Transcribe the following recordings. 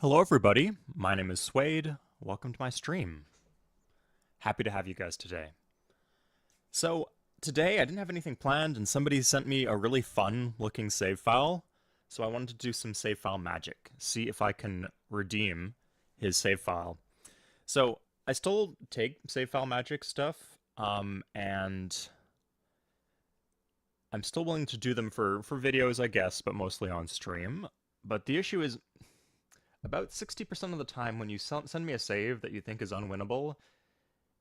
Hello, everybody. My name is Suede. Welcome to my stream. Happy to have you guys today. So, today I didn't have anything planned, and somebody sent me a really fun looking save file. So, I wanted to do some save file magic, see if I can redeem his save file. So, I still take save file magic stuff, and I'm still willing to do them for videos, I guess, but mostly on stream. But the issue is, about 60% of the time when you send me a save that you think is unwinnable,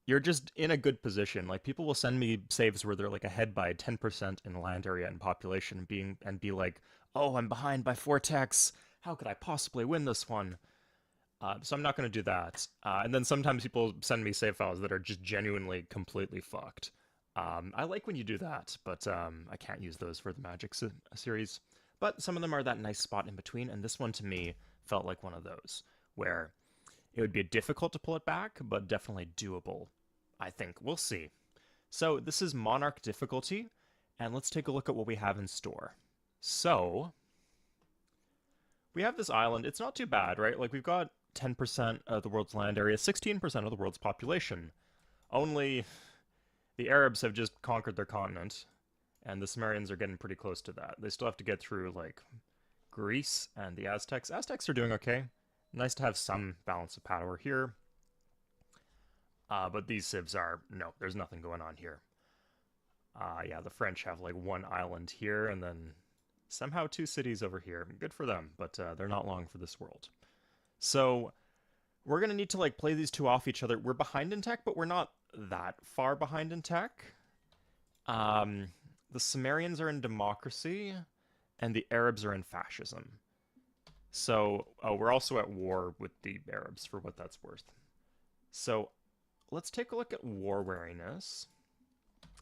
you're just in a good position. Like people will send me saves where they're like ahead by 10% in land area and population, be like, "Oh, I'm behind by 4 techs. How could I possibly win this one?" So I'm not going to do that. And then sometimes people send me save files that are just genuinely completely fucked. I like when you do that, but I can't use those for the Magic series. But some of them are that nice spot in between, and this one to me felt like one of those where it would be difficult to pull it back, but definitely doable. I think. We'll see. So this is Monarch difficulty, and let's take a look at what we have in store. So we have this island. It's not too bad, right? Like we've got 10% of the world's land area, 16% of the world's population. Only the Arabs have just conquered their continent, and the Sumerians are getting pretty close to that. They still have to get through like Greece and the Aztecs. Aztecs are doing okay. Nice to have some balance of power here. But these civs are, no, there's nothing going on here. Yeah, the French have like one island here and then somehow two cities over here. Good for them, but they're not long for this world. So we're going to need to like play these two off each other. We're behind in tech, but we're not that far behind in tech. Um, the Sumerians are in democracy and the Arabs are in fascism. So we're also at war with the Arabs for what that's worth. So let's take a look at war wariness.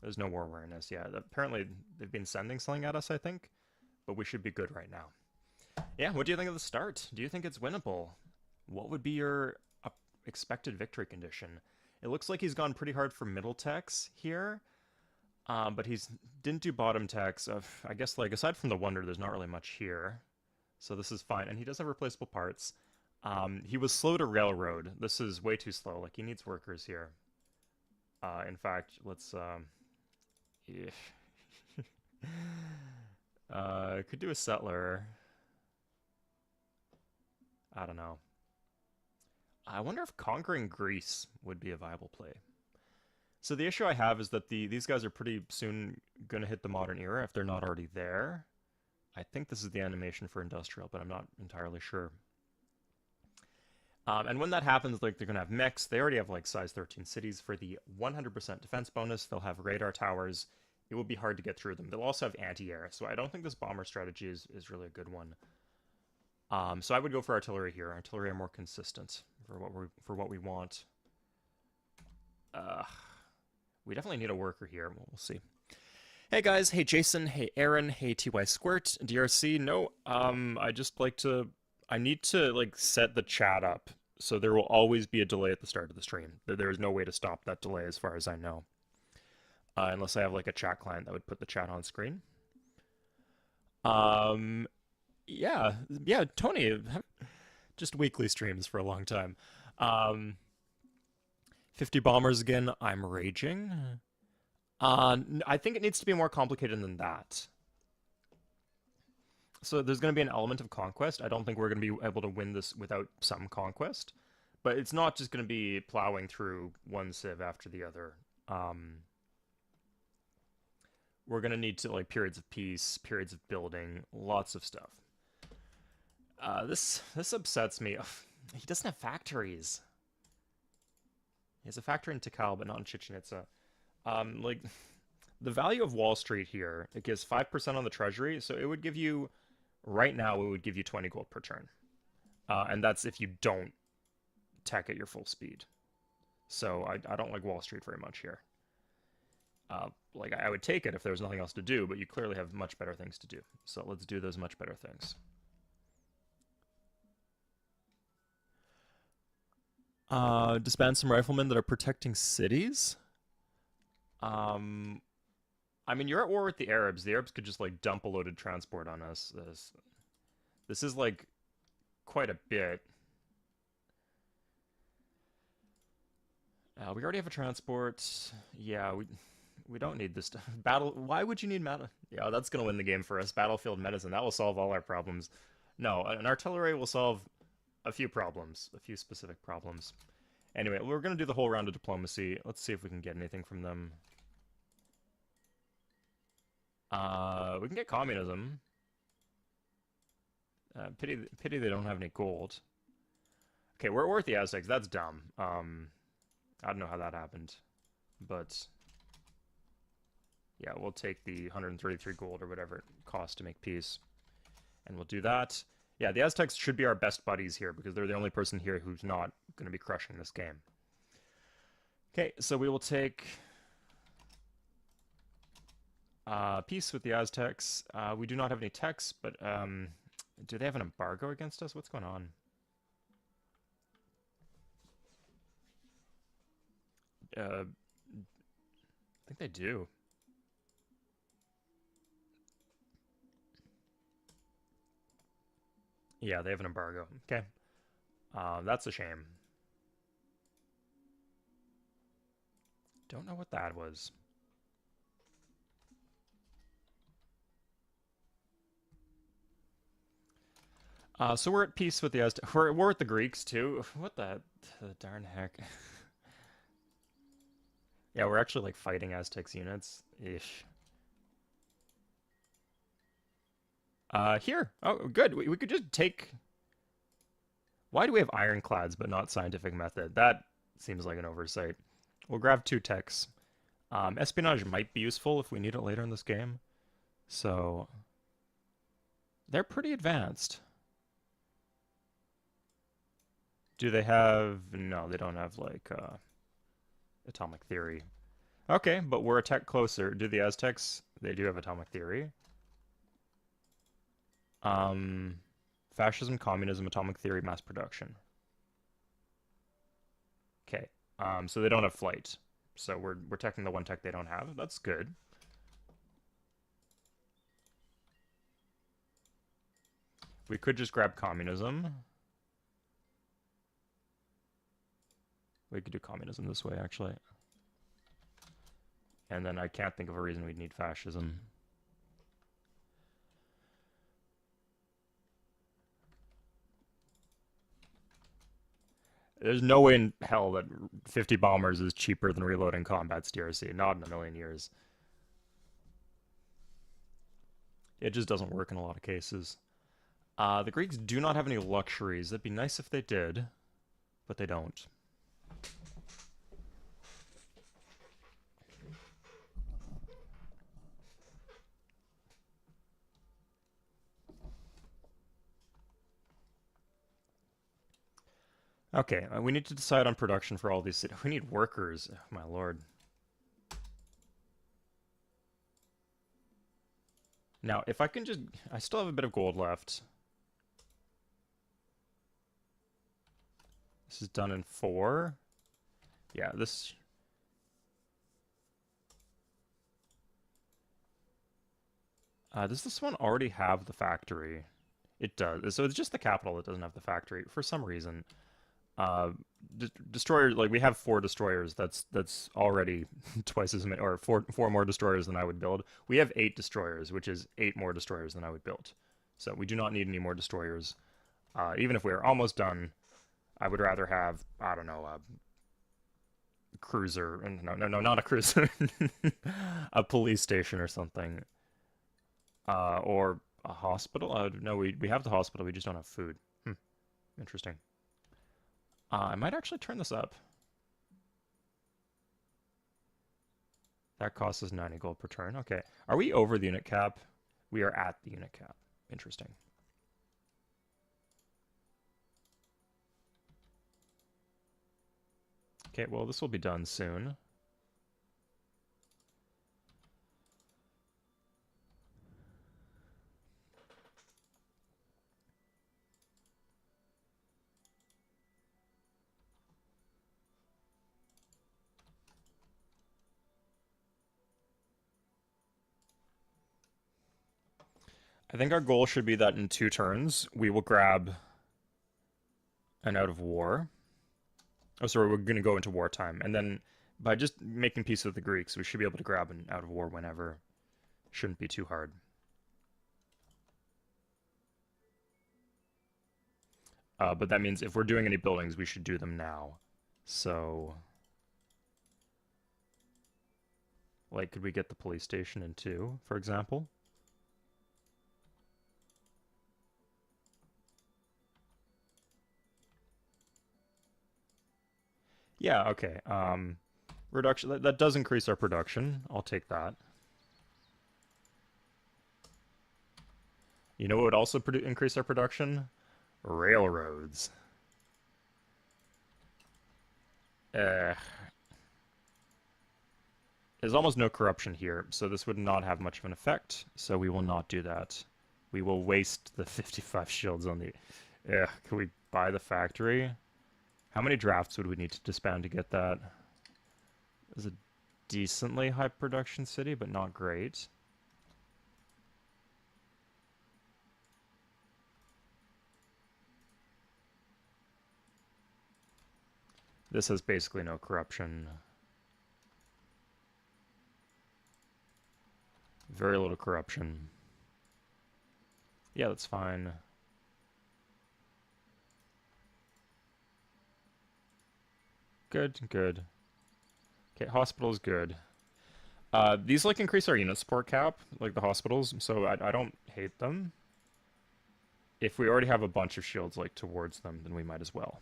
There's no war wariness. Yeah, apparently they've been sending something at us, I think. But we should be good right now. Yeah, what do you think of the start? Do you think it's winnable? What would be your expected victory condition? It looks like he's gone pretty hard for middle techs here. But he's didn't do bottom techs. I guess, like, aside from the wonder, there's not really much here. So this is fine. And he does have replaceable parts. He was slow to railroad. This is way too slow. Like, he needs workers here. In fact, let's... yeah. Could do a settler. I don't know. I wonder if conquering Greece would be a viable play. So the issue I have is that these guys are pretty soon going to hit the modern era if they're not already there. I think this is the animation for industrial, but I'm not entirely sure. And when that happens, like they're going to have mechs. They already have like size 13 cities for the 100% defense bonus. They'll have radar towers. It will be hard to get through them. They'll also have anti-air, so I don't think this bomber strategy is really a good one. So I would go for artillery here. Artillery are more consistent for what we want. We definitely need a worker here. We'll see. Hey guys, hey Jason, hey Aaron, hey TY Squirt, DRC. No, I need to like set the chat up so there will always be a delay at the start of the stream. There is no way to stop that delay as far as I know. Unless I have like a chat client that would put the chat on screen. Um, yeah, Tony, just weekly streams for a long time. Um, 50 bombers again. I'm raging. I think it needs to be more complicated than that. So there's going to be an element of conquest. I don't think we're going to be able to win this without some conquest. But it's not just going to be plowing through one civ after the other. We're going to need to like periods of peace, periods of building, lots of stuff. This upsets me. He doesn't have factories. He has a factory in Tikal, but not in Chichen Itza. Like the value of Wall Street here, it gives 5% on the treasury, so it would give you right now it would give you 20 gold per turn. And that's if you don't tech at your full speed. So I don't like Wall Street very much here. Like I would take it if there was nothing else to do, but you clearly have much better things to do. So let's do those much better things. Disband some riflemen that are protecting cities. I mean, you're at war with the Arabs. The Arabs could just like dump a loaded transport on us. This is like quite a bit. We already have a transport. Yeah, we don't need this stuff. Battle. Why would you need meta? Yeah, that's gonna win the game for us. Battlefield medicine. That will solve all our problems. No, an artillery will solve a few problems, a few specific problems. Anyway, we're gonna do the whole round of diplomacy. Let's see if we can get anything from them. We can get communism. Pity they don't have any gold. Okay, we're at the Aztecs. That's dumb. I don't know how that happened, but yeah, we'll take the 133 gold or whatever it costs to make peace, and we'll do that. Yeah, the Aztecs should be our best buddies here because they're the only person here who's not going to be crushing this game. Okay, so we will take peace with the Aztecs. We do not have any techs, but do they have an embargo against us? What's going on? I think they do. Yeah, they have an embargo. Okay. That's a shame. Don't know what that was. So we're at peace with the Aztecs. We're with the Greeks too. What the darn heck? Yeah, we're actually like fighting Aztecs units. Ish. Here. Oh, good. We could just take. Why do we have ironclads but not scientific method? That seems like an oversight. We'll grab 2 techs. Espionage might be useful if we need it later in this game. So they're pretty advanced. Do they have... No, they don't have, like, atomic theory. Okay, but we're a tech closer. Do the Aztecs? They do have atomic theory. Fascism, communism, atomic theory, mass production. Okay. So they don't have flight. So we're teching the one tech they don't have. That's good. We could just grab communism. We could do communism this way, actually. And then I can't think of a reason we'd need fascism. There's no way in hell that 50 bombers is cheaper than reloading combat DRC. Not in a million years. It just doesn't work in a lot of cases. The Greeks do not have any luxuries. That'd be nice if they did, but they don't. Okay, we need to decide on production for all these cities. We need workers. Oh, my lord. Now, if I can just... I still have a bit of gold left. This is done in 4. Yeah, this... does this one already have the factory? It does. So it's just the capital that doesn't have the factory for some reason. Destroyers, like we have 4 destroyers. That's already twice as many, or four more destroyers than I would build. We have 8 destroyers, which is 8 more destroyers than I would build. So we do not need any more destroyers. Even if we are almost done, I would rather have, I don't know, a cruiser. No, not a cruiser. A police station or something. Or a hospital. No, we have the hospital. We just don't have food. Interesting. I might actually turn this up. That costs us 90 gold per turn. Okay. Are we over the unit cap? We are at the unit cap. Interesting. Okay, well, this will be done soon. I think our goal should be that in 2 turns, we will grab an out of war. Oh, sorry, we're going to go into wartime. And then by just making peace with the Greeks, we should be able to grab an out of war whenever. Shouldn't be too hard. But that means if we're doing any buildings, we should do them now. So, like, could we get the police station in two, for example? Yeah, okay. Reduction, that does increase our production. I'll take that. You know what would also increase our production? Railroads. Uh, there's almost no corruption here, so this would not have much of an effect, so we will not do that. We will waste the 55 shields on the... can we buy the factory? How many drafts would we need to disband to get that? It's a decently high production city, but not great. This has basically no corruption. Very little corruption. Yeah, that's fine. Good, good. Okay, hospital's good. These like increase our unit support cap, like the hospitals, so I don't hate them. If we already have a bunch of shields like towards them, then we might as well.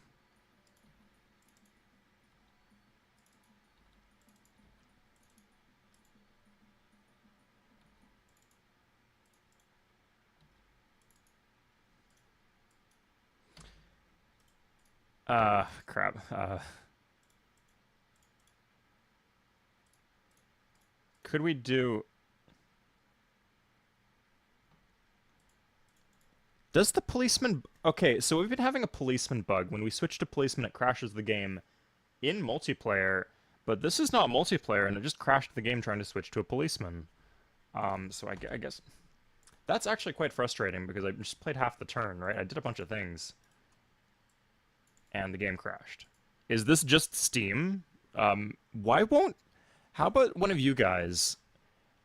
Crap. Could we do... Does the policeman... Okay, so we've been having a policeman bug. When we switch to policeman, it crashes the game in multiplayer, but this is not multiplayer, and it just crashed the game trying to switch to a policeman. So I guess... That's actually quite frustrating, because I just played half the turn, right? I did a bunch of things, and the game crashed. Is this just Steam? Why won't... How about one of you guys...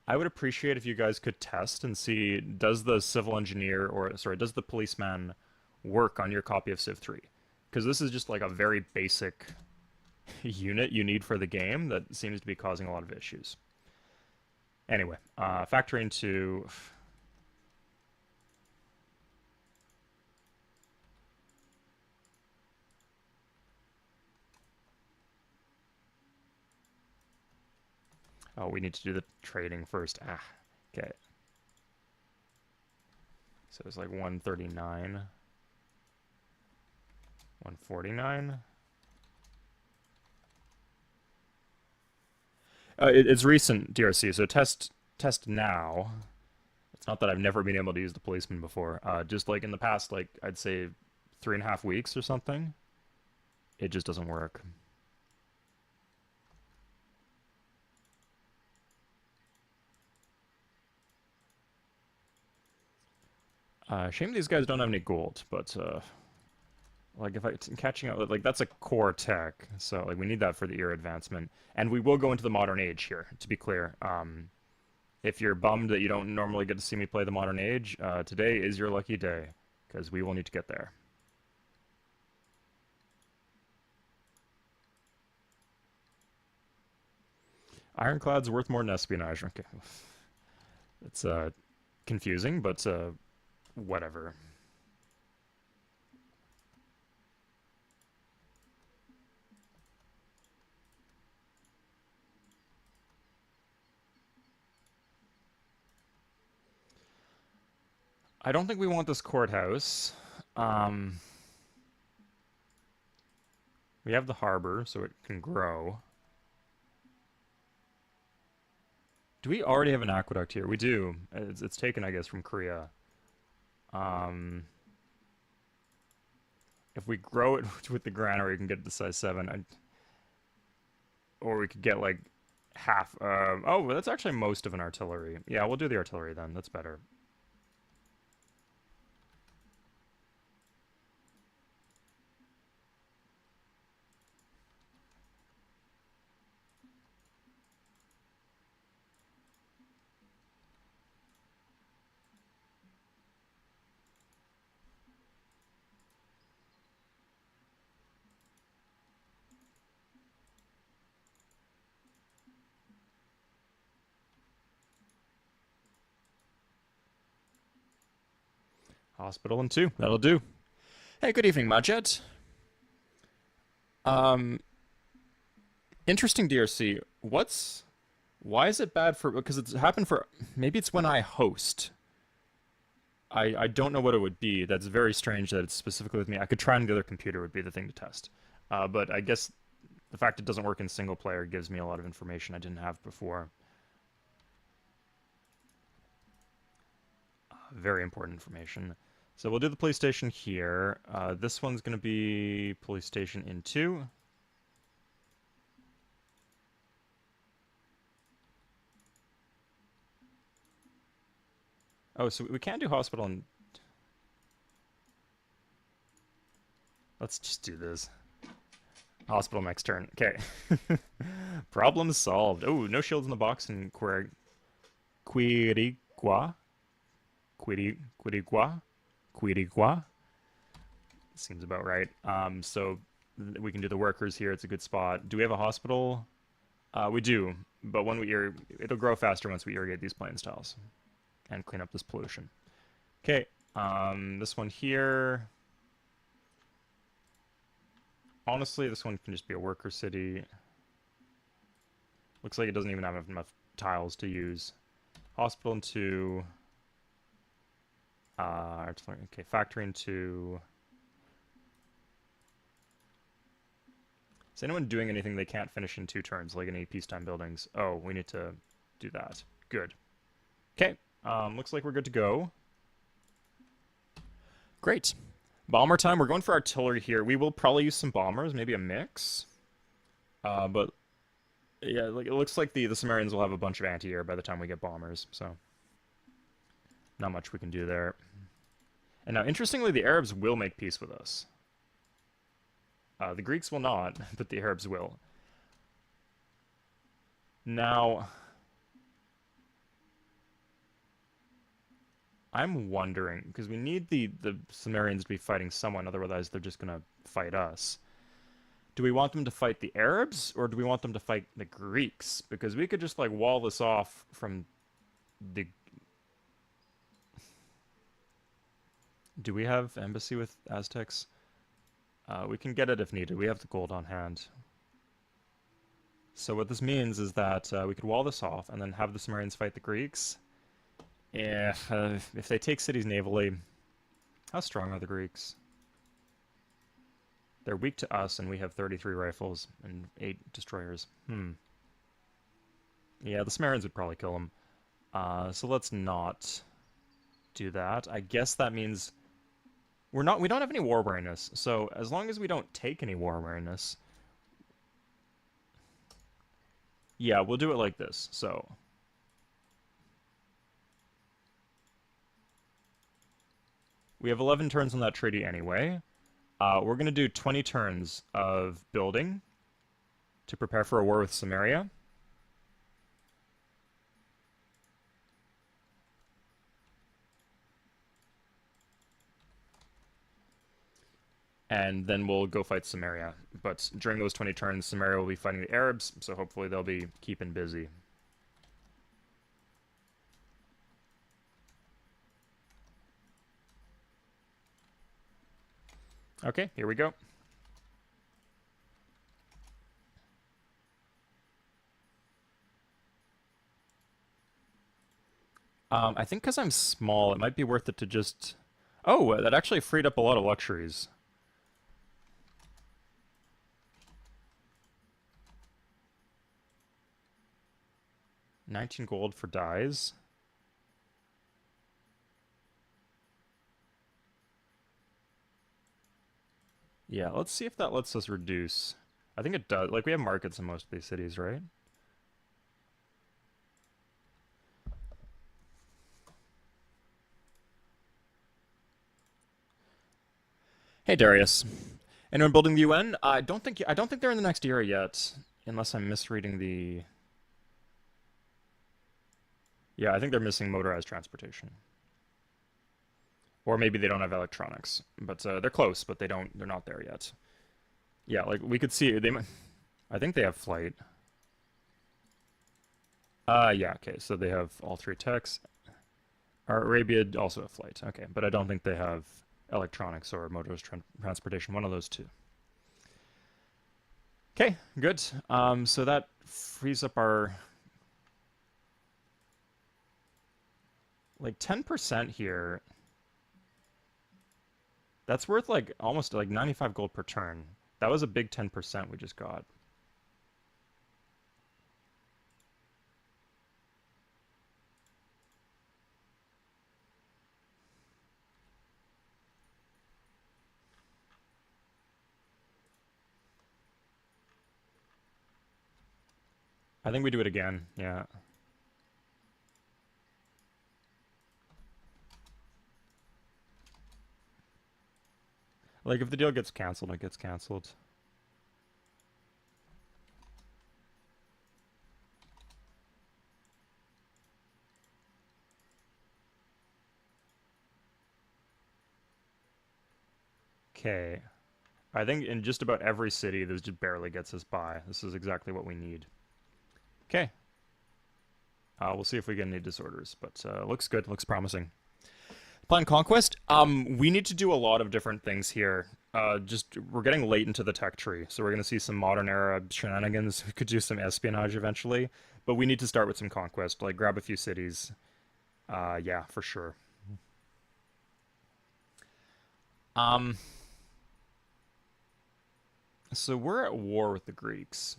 I would appreciate if you guys could test and see, does the civil engineer, or sorry, does the policeman work on your copy of Civ 3? Because this is just like a very basic unit you need for the game that seems to be causing a lot of issues. Anyway, factor into... Oh, we need to do the trading first. Okay. So it's like 139. 149. It's recent DRC, so test now. It's not that I've never been able to use the policeman before. Just like in the past, like I'd say 3.5 weeks or something, it just doesn't work. Shame these guys don't have any gold, but like if I'm catching up, like that's a core tech, so like we need that for the era advancement, and we will go into the modern age here. To be clear, if you're bummed that you don't normally get to see me play the modern age, today is your lucky day, because we will need to get there. Ironclad's worth more than espionage. Okay, it's confusing, but whatever. I don't think we want this courthouse. Um, we have the harbor, so it can grow. Do we already have an aqueduct here? We do. It's taken, I guess, from Korea. Um, if we grow it with the granary, we can get it to size 7. Or we could get, like, half. Oh, that's actually most of an artillery. Yeah, we'll do the artillery then. That's better. Hospital in 2. That'll do. Hey, good evening, Majed. Um, Interesting DRC. Why is it bad for, because it's happened for, maybe it's when I host. I don't know what it would be. That's very strange that it's specifically with me. I could try on the other computer would be the thing to test. But I guess the fact it doesn't work in single player gives me a lot of information I didn't have before. Very important information. So we'll do the police station here. This one's going to be police station in 2. Oh, so we can't do hospital and... Let's just do this. Hospital next turn. Okay. Problem solved. Oh, no shields in the box in Quirigua. Quirigua? Quirigua? Seems about right. So we can do the workers here. It's a good spot. Do we have a hospital? We do, but when it'll grow faster once we irrigate these plains tiles and clean up this pollution. Okay, this one here. Honestly, this one can just be a worker city. Looks like it doesn't even have enough tiles to use. Hospital in 2. Okay, factory in 2. Is anyone doing anything they can't finish in 2 turns, like any peacetime buildings? Oh, we need to do that. Good. Okay, looks like we're good to go. Great. Bomber time. We're going for artillery here. We will probably use some bombers, maybe a mix. But yeah, like it looks like the Sumerians will have a bunch of anti-air by the time we get bombers, so not much we can do there. And now, interestingly, the Arabs will make peace with us. The Greeks will not, but the Arabs will. Now, I'm wondering, because we need the Sumerians to be fighting someone, otherwise they're just going to fight us. Do we want them to fight the Arabs, or do we want them to fight the Greeks? Because we could just, like, wall this off from the... Do we have embassy with Aztecs? We can get it if needed. We have the gold on hand. So what this means is that we could wall this off and then have the Sumerians fight the Greeks. If they take cities navally, how strong are the Greeks? They're weak to us, and we have 33 rifles and 8 destroyers. Yeah, the Sumerians would probably kill them. So let's not do that. I guess that means we don't have any war weariness. So as long as we don't take any war weariness, yeah, we'll do it like this. So we have 11 turns on that treaty anyway. We're going to do 20 turns of building to prepare for a war with Samaria. And then we'll go fight Samaria. But during those 20 turns, Samaria will be fighting the Arabs, so hopefully they'll be keeping busy. Okay, here we go. I think because I'm small, it might be worth it to just... Oh, that actually freed up a lot of luxuries. $19 gold for dyes. Yeah, let's see if that lets us reduce. I think it does. Like, we have markets in most of these cities, right? Hey, Darius. Anyone building the UN? I don't think they're in the next era yet, unless I'm misreading the... Yeah, I think they're missing motorized transportation. Or maybe they don't have electronics. But they're close, but they're not there yet. Yeah, like we could see I think they have flight. Yeah, okay, so they have all 3 techs. Arabia also a flight. Okay, but I don't think they have electronics or motorist transportation. One of those two. Okay, good. So that frees up our like 10% here. That's worth like almost like 95 gold per turn. That was a big 10% we just got. I think we do it again. Yeah. Like if the deal gets canceled, it gets canceled. Okay. I think in just about every city, this just barely gets us by. This is exactly what we need. Okay. We'll see if we get any disorders, but looks good. Looks promising. Plan Conquest. We need to do a lot of different things here. Just we're getting late into the tech tree, so we're gonna see some modern era shenanigans. We could do some espionage eventually, but we need to start with some conquest. Like grab a few cities. Yeah, for sure. Um, so we're at war with the Greeks.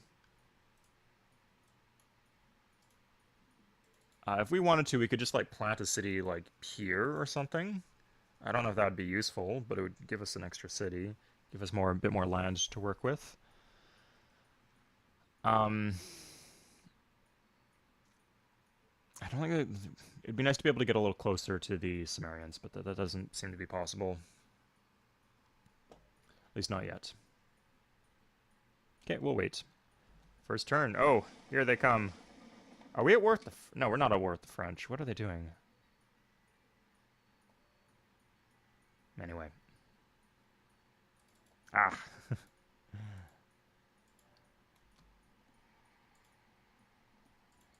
If we wanted to, we could just like plant a city like here or something. I don't know if that would be useful, but it would give us an extra city, give us a bit more land to work with. Um, I don't think it'd be nice to be able to get a little closer to the Sumerians, but that doesn't seem to be possible. At least not yet. Okay, we'll wait. First turn. Oh, here they come. Are we at war with the... No, we're not at war with the French. What are they doing? Anyway. Ah.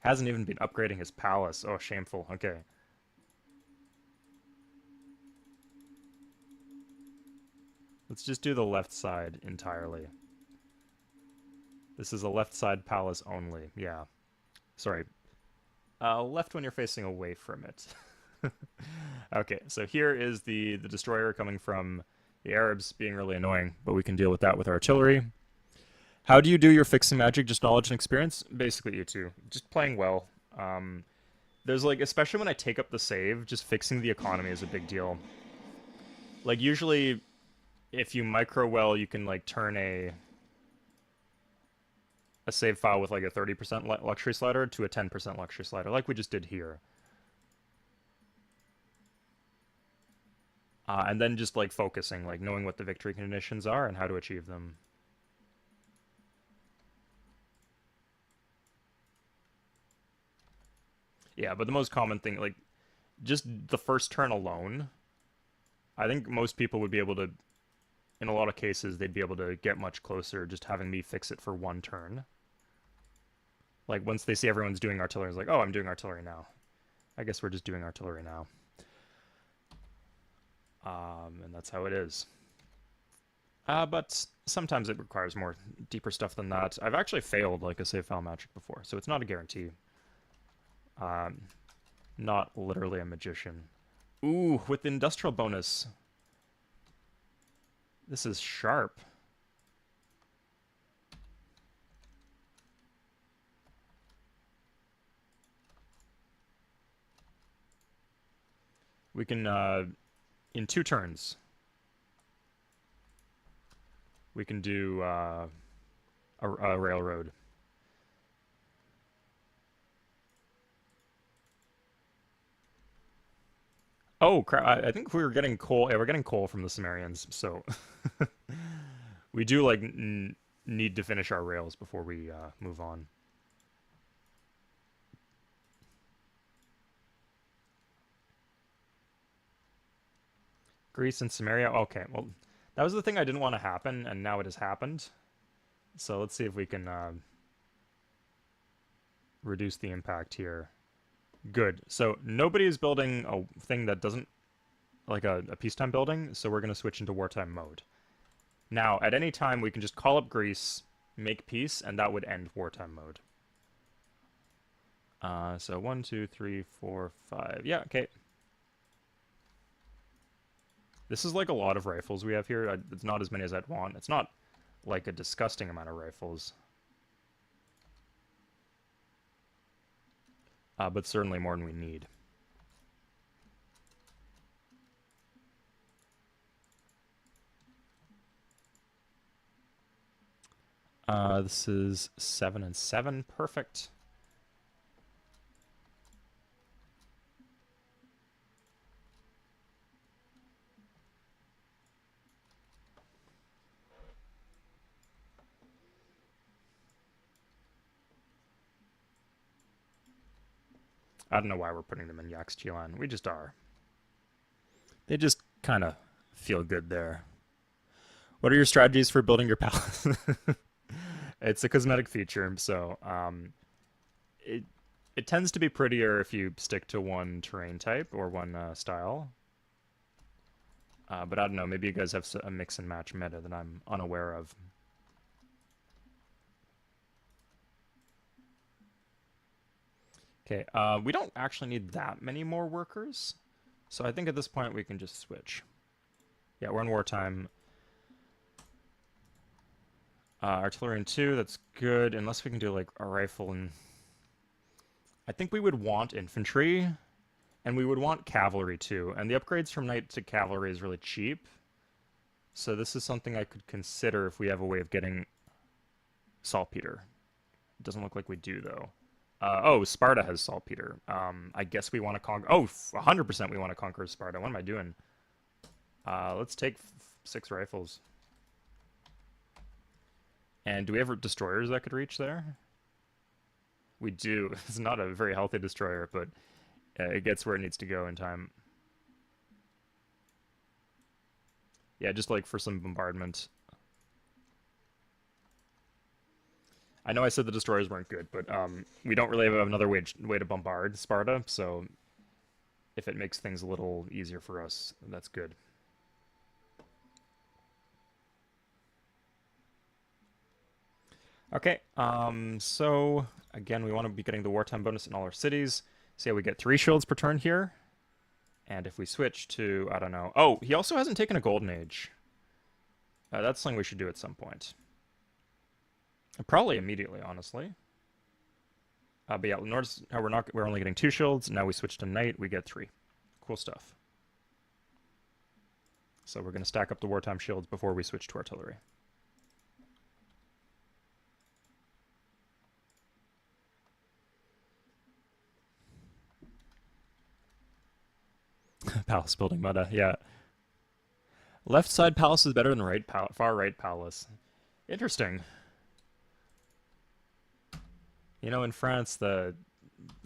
Hasn't even been upgrading his palace. Oh, shameful. Okay. Let's just do the left side entirely. This is a left side palace only. Yeah. Sorry. Left when you're facing away from it. Okay, so here is the destroyer coming from the Arabs being really annoying, but we can deal with that with artillery. How do you do your fixing magic? Just knowledge and experience? Basically, you two. Just playing well. There's like, especially when I take up the save, just fixing the economy is a big deal. Like, usually, if you micro well, you can like turn a save file with like a 30% luxury slider to a 10% luxury slider, like we just did here. And then just like focusing, like knowing what the victory conditions are and how to achieve them. Yeah, but the most common thing, like just the first turn alone, I think most people would be able to, in a lot of cases, they'd be able to get much closer just having me fix it for one turn. Like once they see everyone's doing artillery, it's like, oh, I'm doing artillery now. I guess we're just doing artillery now. And that's how it is. But sometimes it requires more deeper stuff than that. I've actually failed like a save file magic before, so it's not a guarantee. Not literally a magician. Ooh, with the industrial bonus. This is sharp. We can, in 2 turns, we can do a railroad. Oh crap! I think we were getting coal. Yeah, we're getting coal from the Sumerians, so we do like need to finish our rails before we move on. Greece and Samaria. Okay, well, that was the thing I didn't want to happen, and now it has happened. So let's see if we can reduce the impact here. Good. So nobody is building a thing that doesn't like a peacetime building, so we're going to switch into wartime mode. Now, at any time, we can just call up Greece, make peace, and that would end wartime mode. So 1, 2, 3, 4, 5. Yeah, okay. This is like a lot of rifles we have here. It's not as many as I'd want. It's not like a disgusting amount of rifles. But certainly more than we need. This is 7 and 7. Perfect. I don't know why we're putting them in Yaxchilan. We just are. They just kind of feel good there. What are your strategies for building your palace? It's a cosmetic feature, so it it tends to be prettier if you stick to one terrain type or one style. But I don't know. Maybe you guys have a mix and match meta that I'm unaware of. Okay, we don't actually need that many more workers, so I think at this point we can just switch. Yeah, we're in wartime. Artillery in 2, that's good, unless we can do like a rifle and... I think we would want infantry, and we would want cavalry too, and the upgrades from knight to cavalry is really cheap. So this is something I could consider if we have a way of getting saltpeter. It doesn't look like we do, though. Oh, Sparta has saltpeter. I guess we want to conquer... Oh, 100% we want to conquer Sparta. What am I doing? Let's take 6 rifles. And do we have destroyers that could reach there? We do. It's not a very healthy destroyer, but it gets where it needs to go in time. Yeah, just like for some bombardment. I know I said the destroyers weren't good, but we don't really have another way to bombard Sparta, so if it makes things a little easier for us, that's good. Okay, so again, we want to be getting the wartime bonus in all our cities. Say we get 3 shields per turn here. And if we switch to, I don't know. Oh, he also hasn't taken a golden age. That's something we should do at some point. Probably immediately, honestly. But yeah, notice how we're only getting 2 shields. Now we switch to knight, we get 3. Cool stuff. So we're going to stack up the wartime shields before we switch to artillery. Palace building meta, yeah. Left side palace is better than far right palace. Interesting. You know, in France, the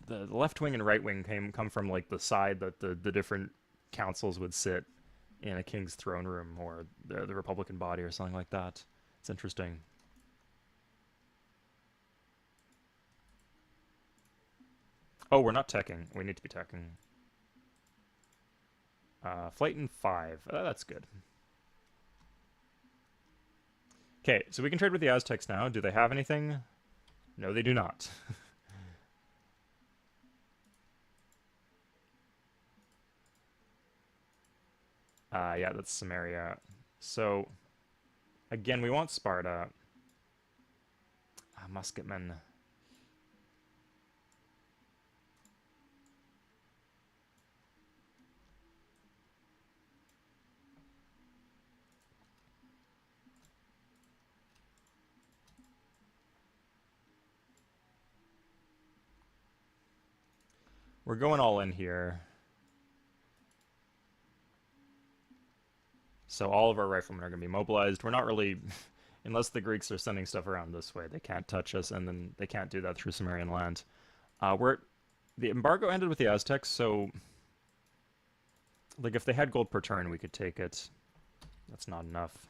left wing and right wing come from like the side that the different councils would sit in a king's throne room or the Republican body or something like that. It's interesting. Oh, we're not teching. We need to be teching. Flight in 5. That's good. Okay, so we can trade with the Aztecs now. Do they have anything? No, they do not. Yeah, that's Samaria. So, again, we want Sparta. Musketmen. We're going all in here. So all of our riflemen are going to be mobilized. We're not really, unless the Greeks are sending stuff around this way, they can't touch us, and then they can't do that through Sumerian land. The embargo ended with the Aztecs, so like if they had gold per turn, we could take it. That's not enough.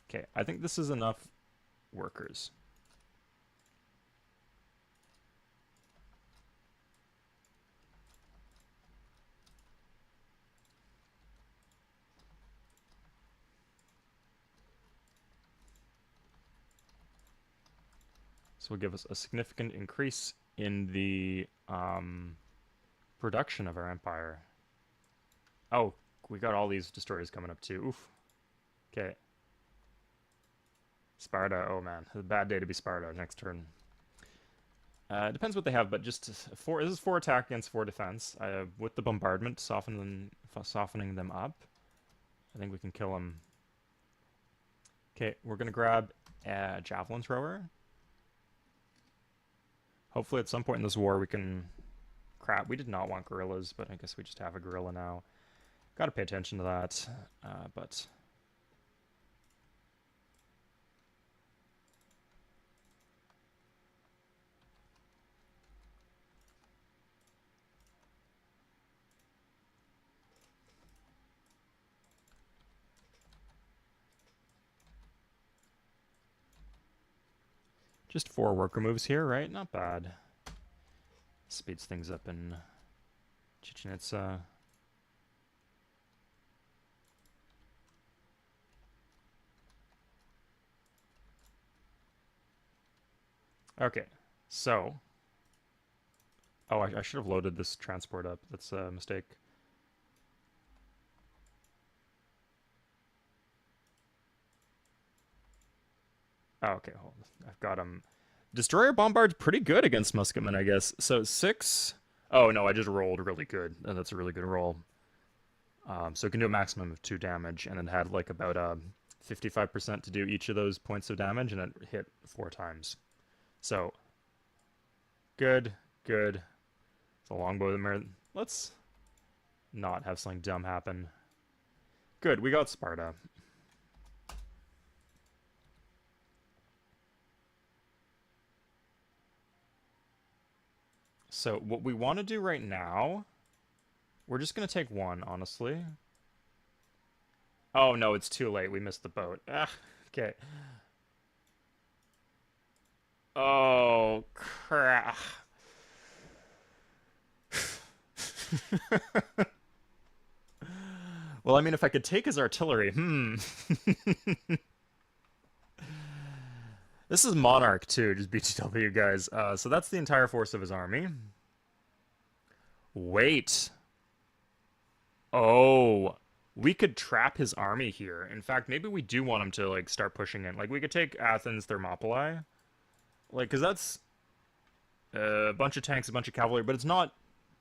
Okay, I think this is enough workers. This will give us a significant increase in the production of our empire. Oh, we got all these destroyers coming up too. Oof. Okay. Sparta. Oh man, a bad day to be Sparta next turn. Depends what they have, but just four. This is 4 attack against 4 defense. With the bombardment softening them up, I think we can kill them. Okay, we're gonna grab a javelin thrower. Hopefully, at some point in this war, we can. Crap, we did not want gorillas, but I guess we just have a gorilla now. Got to pay attention to that, but. Just 4 worker moves here, right? Not bad. Speeds things up in Chichen Itza. Okay, so... Oh, I should have loaded this transport up. That's a mistake. Oh, okay, hold on. I've got him. Destroyer Bombard's pretty good against Musketmen, I guess. So 6... Oh, no, I just rolled really good. That's a really good roll. So it can do a maximum of 2 damage, and it had like about 55% to do each of those points of damage, and it hit 4 times. So, good, good. It's a longbow. Let's not have something dumb happen. Good, we got Sparta. So what we want to do right now, we're just going to take 1, honestly. Oh, no, it's too late. We missed the boat. Ah, okay. Oh, crap. Well, I mean, if I could take his artillery, This is Monarch too, just BTW guys. So that's the entire force of his army. Wait. Oh, we could trap his army here. In fact, maybe we do want him to like start pushing in. Like we could take Athens, Thermopylae, like because that's a bunch of tanks, a bunch of cavalry, but it's not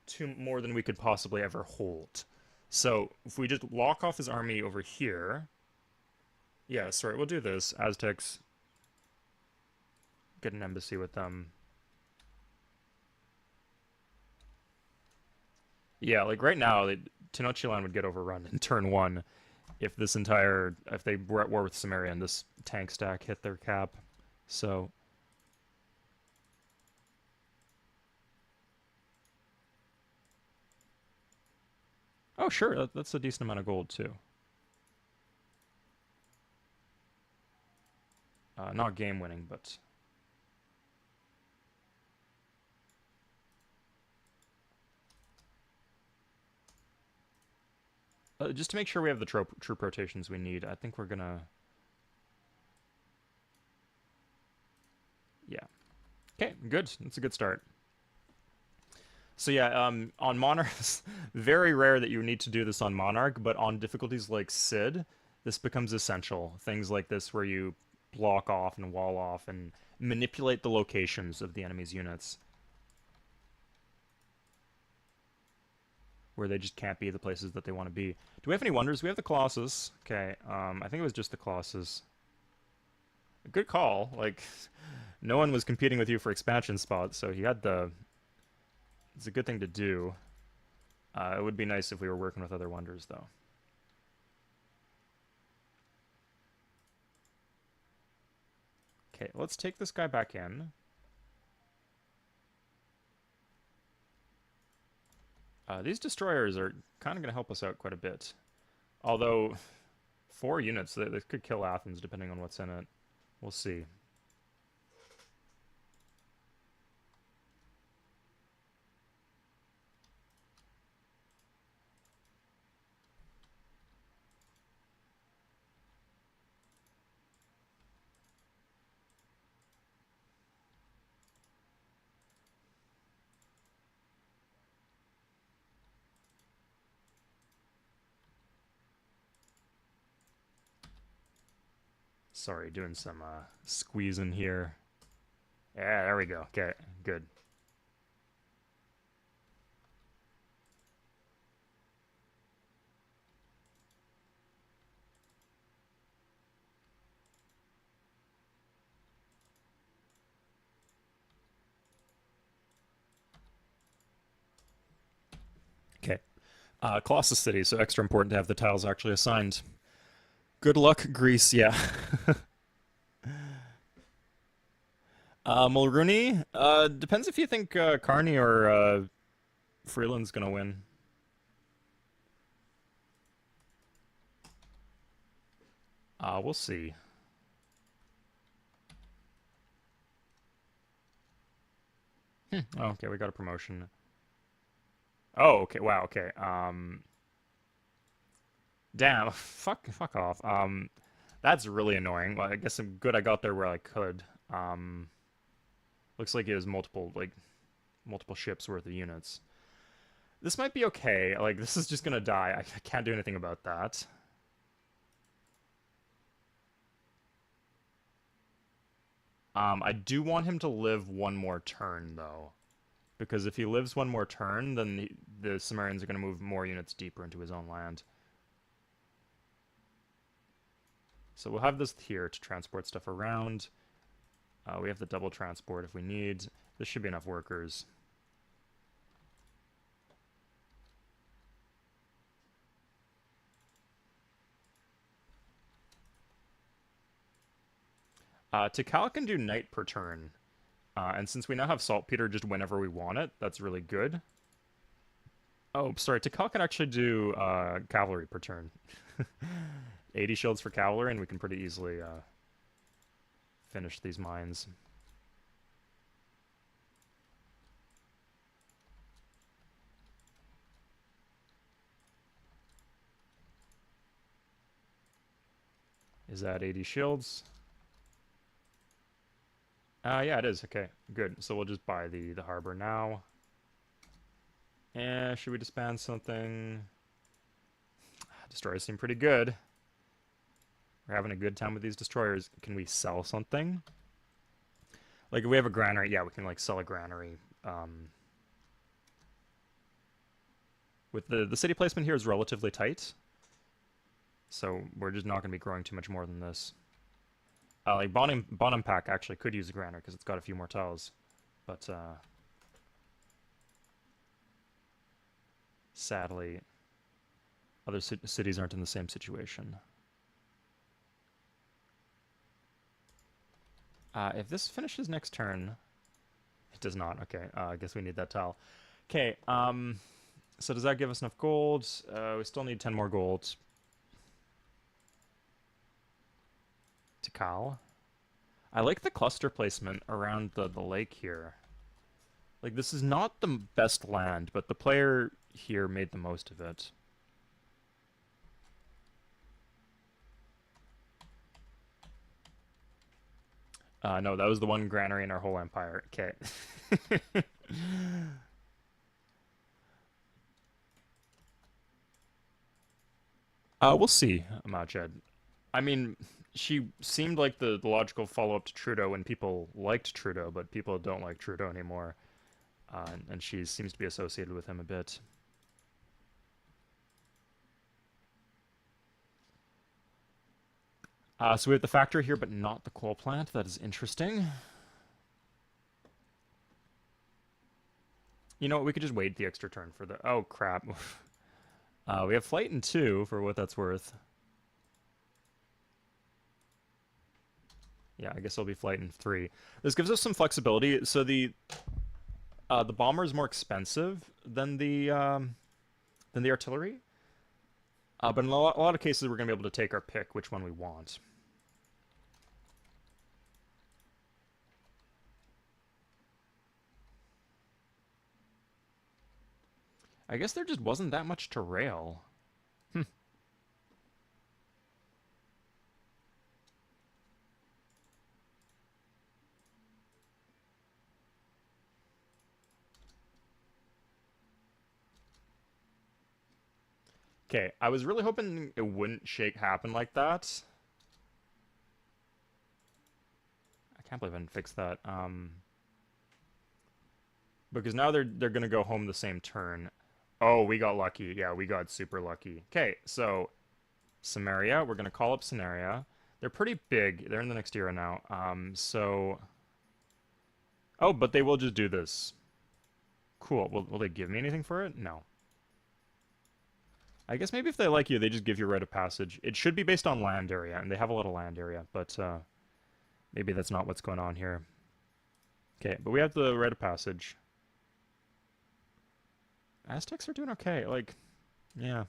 too more than we could possibly ever hold. So if we just lock off his army over here, yeah, sorry, we'll do this. Aztecs, get an embassy with them. Yeah, like right now, Tenochtitlan would get overrun in turn 1 if if they were at war with Samaria and this tank stack hit their cap. So oh, sure, that's a decent amount of gold, too. Not game winning, but... just to make sure we have the troop rotations we need, I think we're gonna... Yeah. Okay, good. That's a good start. So yeah, on Monarch, very rare that you need to do this on Monarch, but on difficulties like Cid, this becomes essential. Things like this where you block off and wall off and manipulate the locations of the enemy's units. Where they just can't be the places that they want to be. Do we have any wonders? We have the Colossus. Okay, I think it was just the Colossus. A good call. Like, no one was competing with you for expansion spots, so he had the... It's a good thing to do. It would be nice if we were working with other wonders, though. Okay, let's take this guy back in. These destroyers are kind of going to help us out quite a bit. Although, 4 units, they could kill Athens depending on what's in it. We'll see. Sorry, doing some squeezing here. Yeah, there we go. Okay, good. Okay. Colossus City, so extra important to have the tiles actually assigned. Good luck, Greece, yeah. Mulrooney, depends if you think Carney or Freeland's gonna win. We'll see. Oh, okay, we got a promotion. Oh, okay, wow, okay. Damn, fuck off. That's really annoying. Well, I guess I'm good I got there where I could. Um, looks like it was multiple ships worth of units. This might be okay. Like, this is just gonna die. I can't do anything about that. I do want him to live one more turn, though. Because if he lives one more turn, then the Sumerians are going to move more units deeper into his own land. So we'll have this here to transport stuff around. We have the double transport if we need. This should be enough workers. Tikal can do night per turn. And since we now have saltpeter just whenever we want it, that's really good. Oh, sorry, Tikal can actually do cavalry per turn. 80 shields for cavalry, and we can pretty easily finish these mines. Is that 80 shields? Yeah, it is. Okay, good. So we'll just buy the harbor now. And should we disband something? Destroyers seem pretty good. We're having a good time with these destroyers. Can we sell something? Like, if we have a granary, yeah, we can, like, sell a granary. With the city placement here is relatively tight. So we're just not going to be growing too much more than this. Like, Bonham Pack actually could use a granary because it's got a few more tiles. But, sadly, other cities aren't in the same situation. If this finishes next turn, it does not. Okay, I guess we need that tile. Okay, so does that give us enough gold? We still need 10 more gold. Tikal. I like the cluster placement around the lake here. Like, this is not the best land, but the player here made the most of it. No, that was the one granary in our whole empire. Okay. We'll see, Majed. I mean, she seemed like the logical follow-up to Trudeau when people liked Trudeau, but people don't like Trudeau anymore. And she seems to be associated with him a bit. So we have the factory here, but not the coal plant. That is interesting. You know what? We could just wait the extra turn for the... Oh, crap. We have flight in 2, for what that's worth. Yeah, I guess it'll be flight in 3. This gives us some flexibility. So the bomber is more expensive than the artillery. But in a lot of cases, we're going to be able to take our pick which one we want. I guess there just wasn't that much to rail. Okay, I was really hoping it wouldn't happen like that. Can't believe I didn't fix that. Because now they're gonna go home the same turn. Oh, we got lucky. Yeah, we got super lucky. Okay, so Samaria, we're gonna call up Samaria. They're pretty big. They're in the next era now. Oh, but they will just do this. Cool. Will they give me anything for it? No. I guess maybe if they like you, they just give you a rite of passage. It should be based on land area, and they have a lot of land area, but maybe that's not what's going on here. Okay, but we have the rite of passage. Aztecs are doing okay. Like, yeah.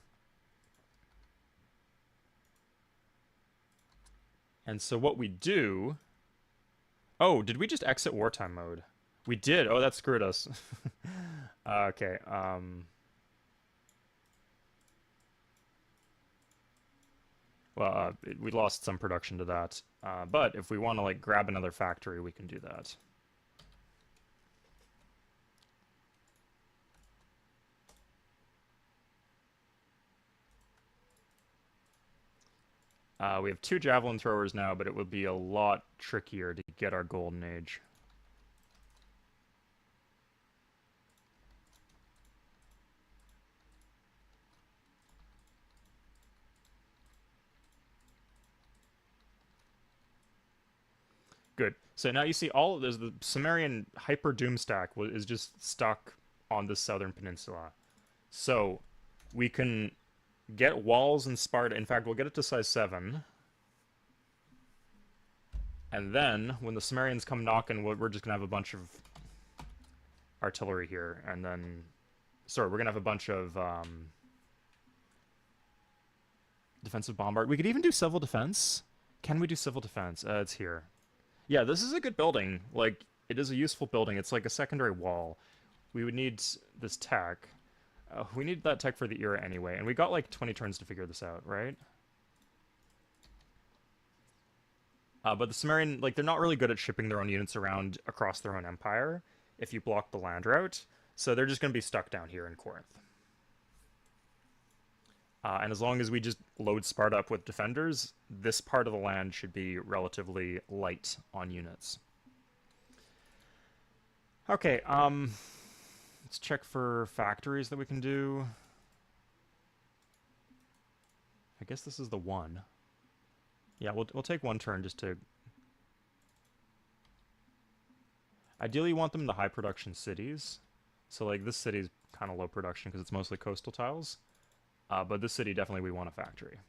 And so what we do... Oh, did we just exit wartime mode? We did. Oh, that screwed us. Okay. Well, we lost some production to that. But if we want to like grab another factory, we can do that. We have 2 javelin throwers now, but it would be a lot trickier to get our golden age. Good. So now you see all of this, the Sumerian hyper doom stack is just stuck on the southern peninsula. So we can get walls in Sparta. In fact, we'll get it to size 7. And then when the Sumerians come knocking, we're just gonna have a bunch of artillery here, and then sorry, we're gonna have a bunch of defensive bombard. We could even do civil defense. Can we do civil defense? It's here. Yeah, this is a good building. Like, it is a useful building. It's like a secondary wall. We would need this tech. We need that tech for the era anyway, and we got like 20 turns to figure this out, right? But the Sumerian, like, they're not really good at shipping their own units around across their own empire if you block the land route, so they're just going to be stuck down here in Corinth. And as long as we just load Sparta up with defenders, this part of the land should be relatively light on units. Okay, let's check for factories that we can do. I guess this is the one. Yeah, we'll take 1 turn just to... Ideally, you want them in the high production cities. So, like, this city's kind of low production because it's mostly coastal tiles. But this city, definitely we want a factory.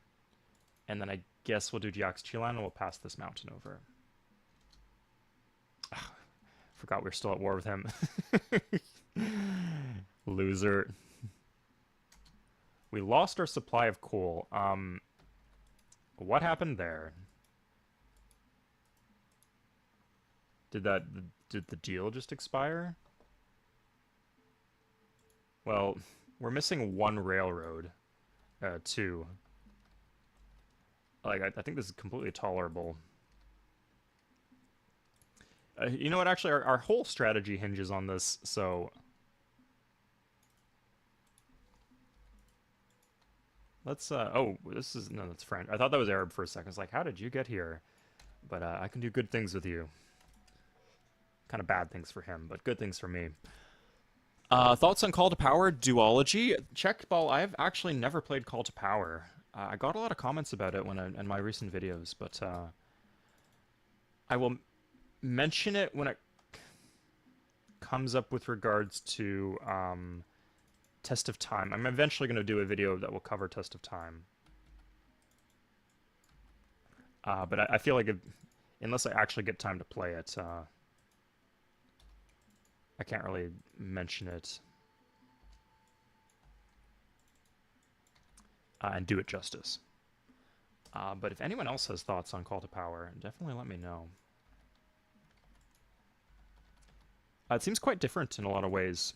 And then I guess we'll do Jax Chilan and we'll pass this mountain over. Forgot we're still at war with him. Loser. We lost our supply of coal. What happened there? Did the deal just expire? Well, we're missing 1 railroad. 2. Like, I think this is completely tolerable. You know what? Actually, our whole strategy hinges on this, so... Let's, oh, this is... No, that's French. I thought that was Arab for a second. I was like, how did you get here? But, I can do good things with you. Kind of bad things for him, but good things for me. Thoughts on Call to Power duology? Check ball. I've actually never played Call to Power. I got a lot of comments about it in my recent videos, but I will mention it when it comes up with regards to Test of Time. I'm eventually going to do a video that will cover Test of Time. But I feel like unless I actually get time to play it, I can't really mention it and do it justice. But if anyone else has thoughts on Call to Power, definitely let me know. It seems quite different in a lot of ways.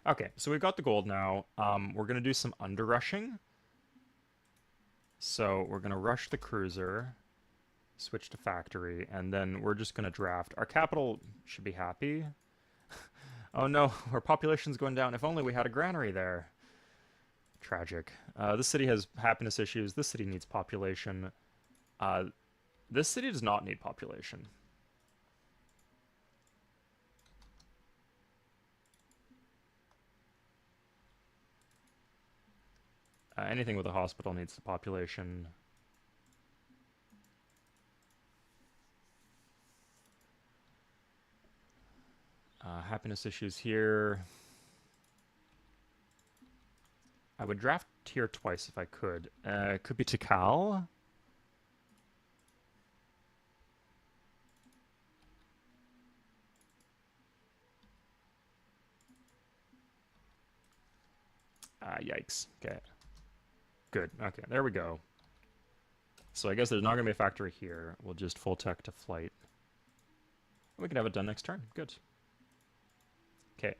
Okay, so we've got the gold now. We're going to do some underrushing. So we're going to rush the cruiser, switch to factory, and then we're just going to draft. Our capital should be happy. Oh no, our population's going down. If only we had a granary there. Tragic. This city has happiness issues. This city needs population. Uh, this city does not need population. Anything with a hospital needs the population. Happiness issues here. I would draft here twice if I could. It could be Tikal. Yikes. Okay. Good. Okay, there we go. So I guess there's not going to be a factory here. We'll just full tech to flight. We can have it done next turn. Good. Okay.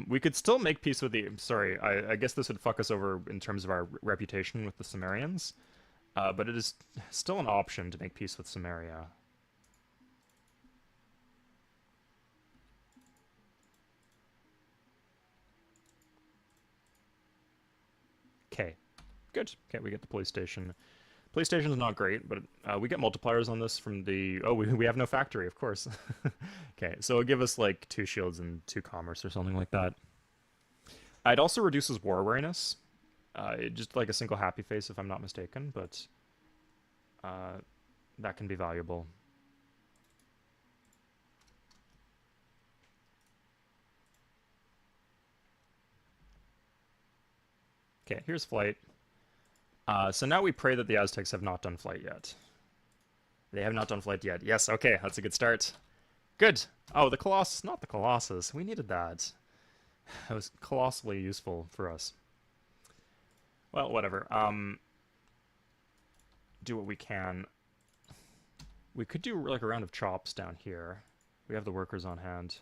We could still make peace with the... Sorry, I guess this would fuck us over in terms of our reputation with the Sumerians. But it is still an option to make peace with Samaria. Okay. Good. Okay, we get the police station. Police station is not great, but we get multipliers on this from the... Oh, we have no factory, of course. Okay, so it'll give us like 2 shields and 2 commerce or something like that. It also reduces war awareness. Just like a single happy face, if I'm not mistaken, but that can be valuable. Okay, here's flight. So now we pray that the Aztecs have not done flight yet. They have not done flight yet. Yes, okay, that's a good start. Good. Oh, the Colossus, not the Colossus. We needed that. That was colossally useful for us. Well, whatever. Do what we can. We could do like a round of chops down here. We have the workers on hand.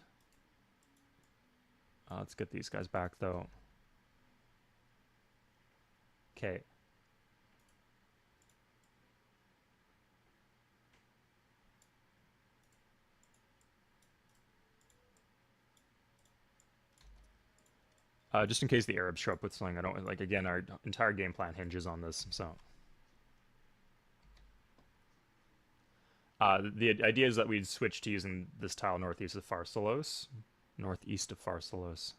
Let's get these guys back, though. Okay. Just in case the Arabs show up with something, I don't like. Again, our entire game plan hinges on this. So, the idea is that we'd switch to using this tile northeast of Pharsalos. Northeast of Pharsalos.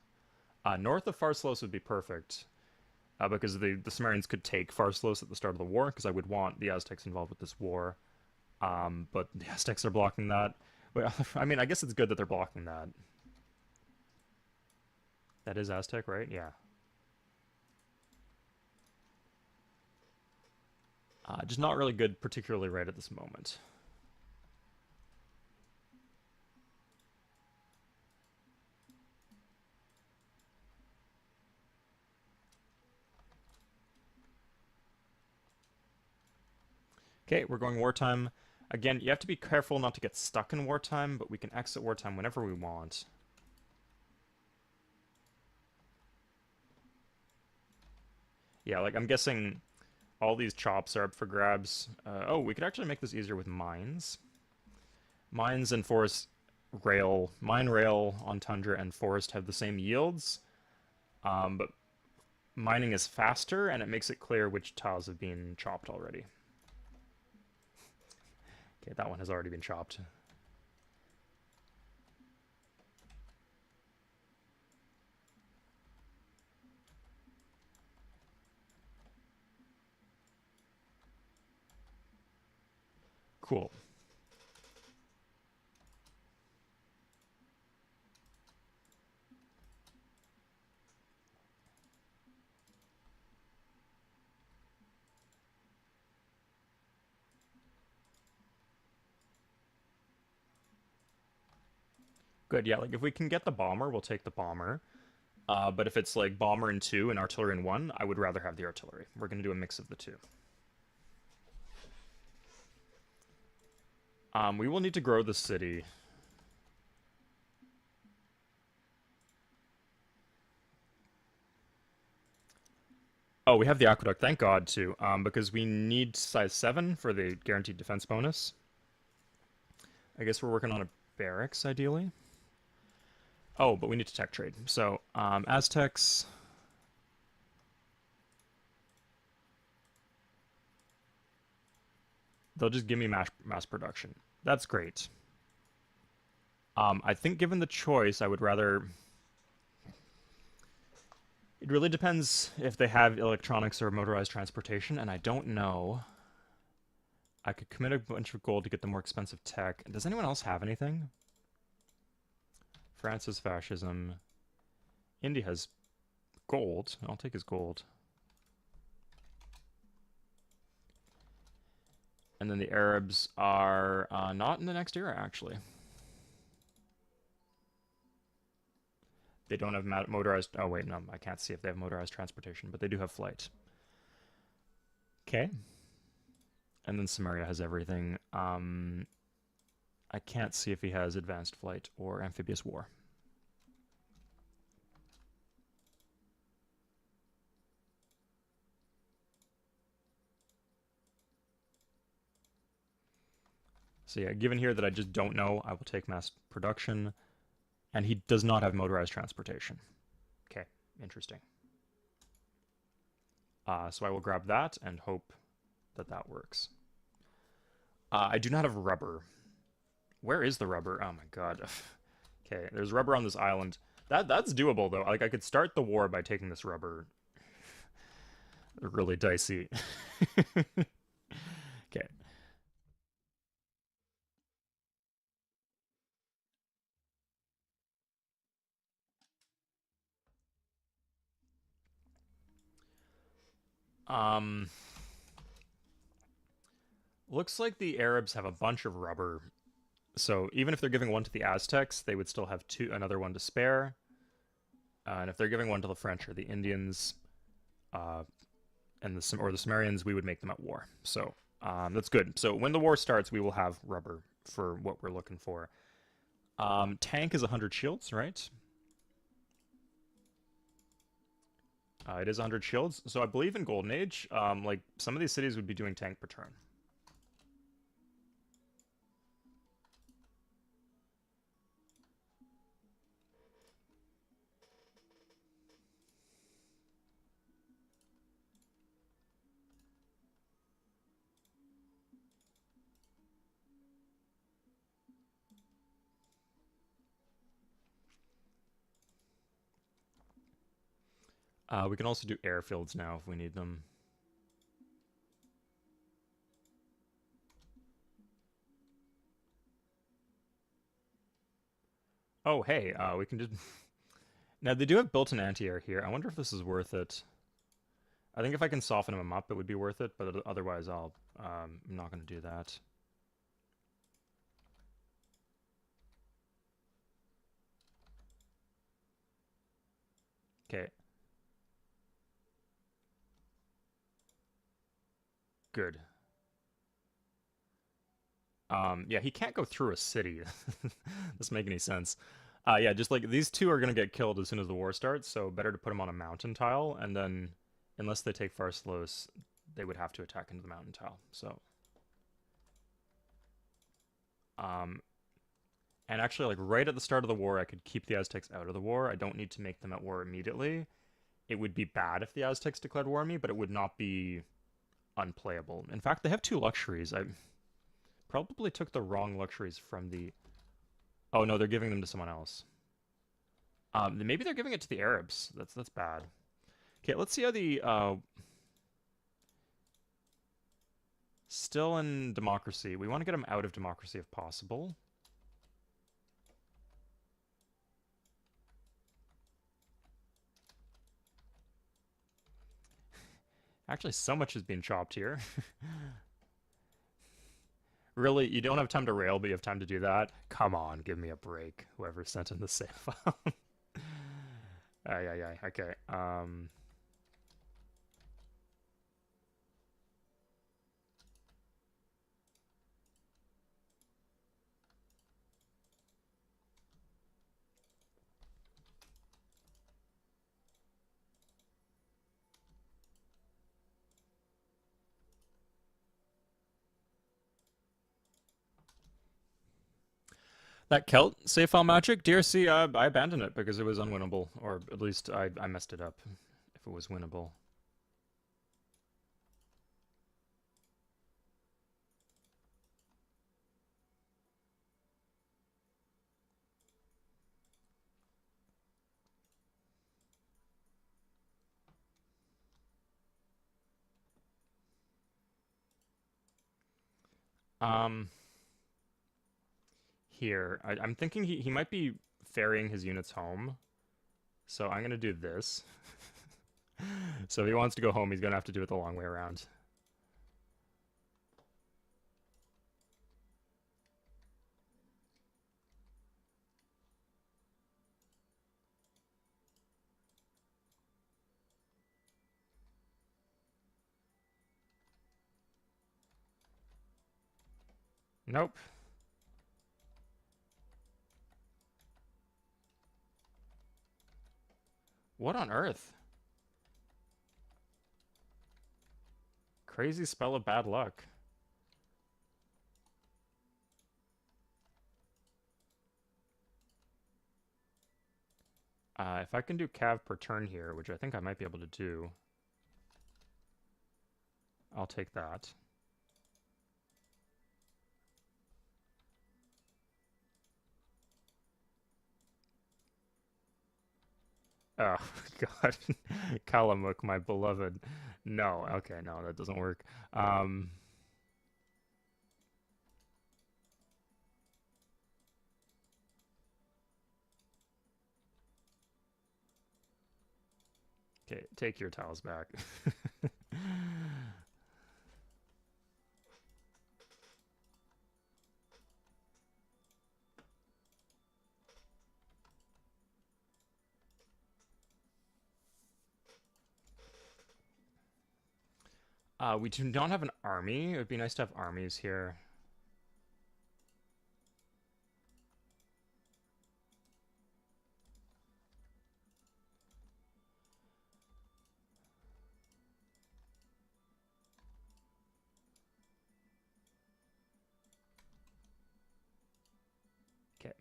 North of Pharsalos would be perfect, because the Sumerians could take Pharsalos at the start of the war, because I would want the Aztecs involved with this war. But the Aztecs are blocking that. Well, I mean, I guess it's good that they're blocking that. That is Aztec, right? Yeah. Just not really good, particularly right at this moment. Okay, we're going wartime. Again, you have to be careful not to get stuck in wartime, but we can exit wartime whenever we want. Yeah, like, I'm guessing all these chops are up for grabs. Oh, we could actually make this easier with mines. Mines and forest rail, mine rail on tundra and forest have the same yields, but mining is faster, and it makes it clear which tiles have been chopped already. Okay, that one has already been chopped. Cool. Good, yeah, like if we can get the bomber, we'll take the bomber. But if it's like bomber in 2 and artillery in 1, I would rather have the artillery. We're going to do a mix of the two. We will need to grow the city. Oh, we have the aqueduct, thank God, too, because we need size 7 for the guaranteed defense bonus. I guess we're working on a barracks, ideally. Oh, but we need to tech trade. So, Aztecs... They'll just give me mass production. That's great. I think given the choice, I would rather. It really depends if they have electronics or motorized transportation, and I don't know. I could commit a bunch of gold to get the more expensive tech. Does anyone else have anything? France has fascism. India has gold. I'll take his gold. And then the Arabs are not in the next era, actually. They don't have motorized... Oh, wait, no. I can't see if they have motorized transportation, but they do have flight. Okay. And then Samaria has everything. I can't see if he has advanced flight or amphibious war. So yeah, given here that I just don't know, I will take mass production. And he does not have motorized transportation. Okay, interesting. So I will grab that and hope that that works. I do not have rubber. Where is the rubber? Oh my god. Okay, there's rubber on this island. That's doable though. Like I could start the war by taking this rubber. Really dicey. Okay. Um Looks like the Arabs have a bunch of rubber. So even if they're giving one to the Aztecs, they would still have another one to spare. And if they're giving one to the French or the Indians, uh, and the Sumerians, we would make them at war. So that's good. So when the war starts, we will have rubber for what we're looking for. Tank is 100 shields, right? It is 100 shields. So I believe in Golden Age, like some of these cities would be doing tank per turn. We can also do airfields now if we need them. Oh, hey, we can just... Now, they do have built-in anti-air here. I wonder if this is worth it. I think if I can soften them up, it would be worth it, but otherwise I'm not going to do that. Okay. Good. Yeah, he can't go through a city. Doesn't make any sense. Yeah, just like these two are gonna get killed as soon as the war starts, so better to put them on a mountain tile, and then, unless they take Pharsalos, they would have to attack into the mountain tile. So, um, and actually, like right at the start of the war, I could keep the Aztecs out of the war. I don't need to make them at war immediately. It would be bad if the Aztecs declared war on me, but it would not be unplayable. In fact, they have two luxuries. I probably took the wrong luxuries from the... Oh no, they're giving them to someone else. Maybe they're giving it to the Arabs. That's bad. Okay, let's see how the still in democracy. We want to get them out of democracy if possible. Actually, so much is being chopped here. Really, you don't have time to rail, but you have time to do that? Come on, give me a break. Whoever sent in the save file. Aye, aye, aye. Okay. That Celt save file magic, DRC, I abandoned it because it was unwinnable, or at least I messed it up if it was winnable. Um, Here, I'm thinking he might be ferrying his units home, so I'm gonna do this. So if he wants to go home, he's gonna have to do it the long way around. Nope. What on earth? Crazy spell of bad luck. If I can do cav per turn here, which I think I might be able to do, I'll take that. Oh, God. Kalamuk, my beloved. No, okay, no, that doesn't work. Um, okay, take your tiles back. We do not have an army. It would be nice to have armies here. Okay.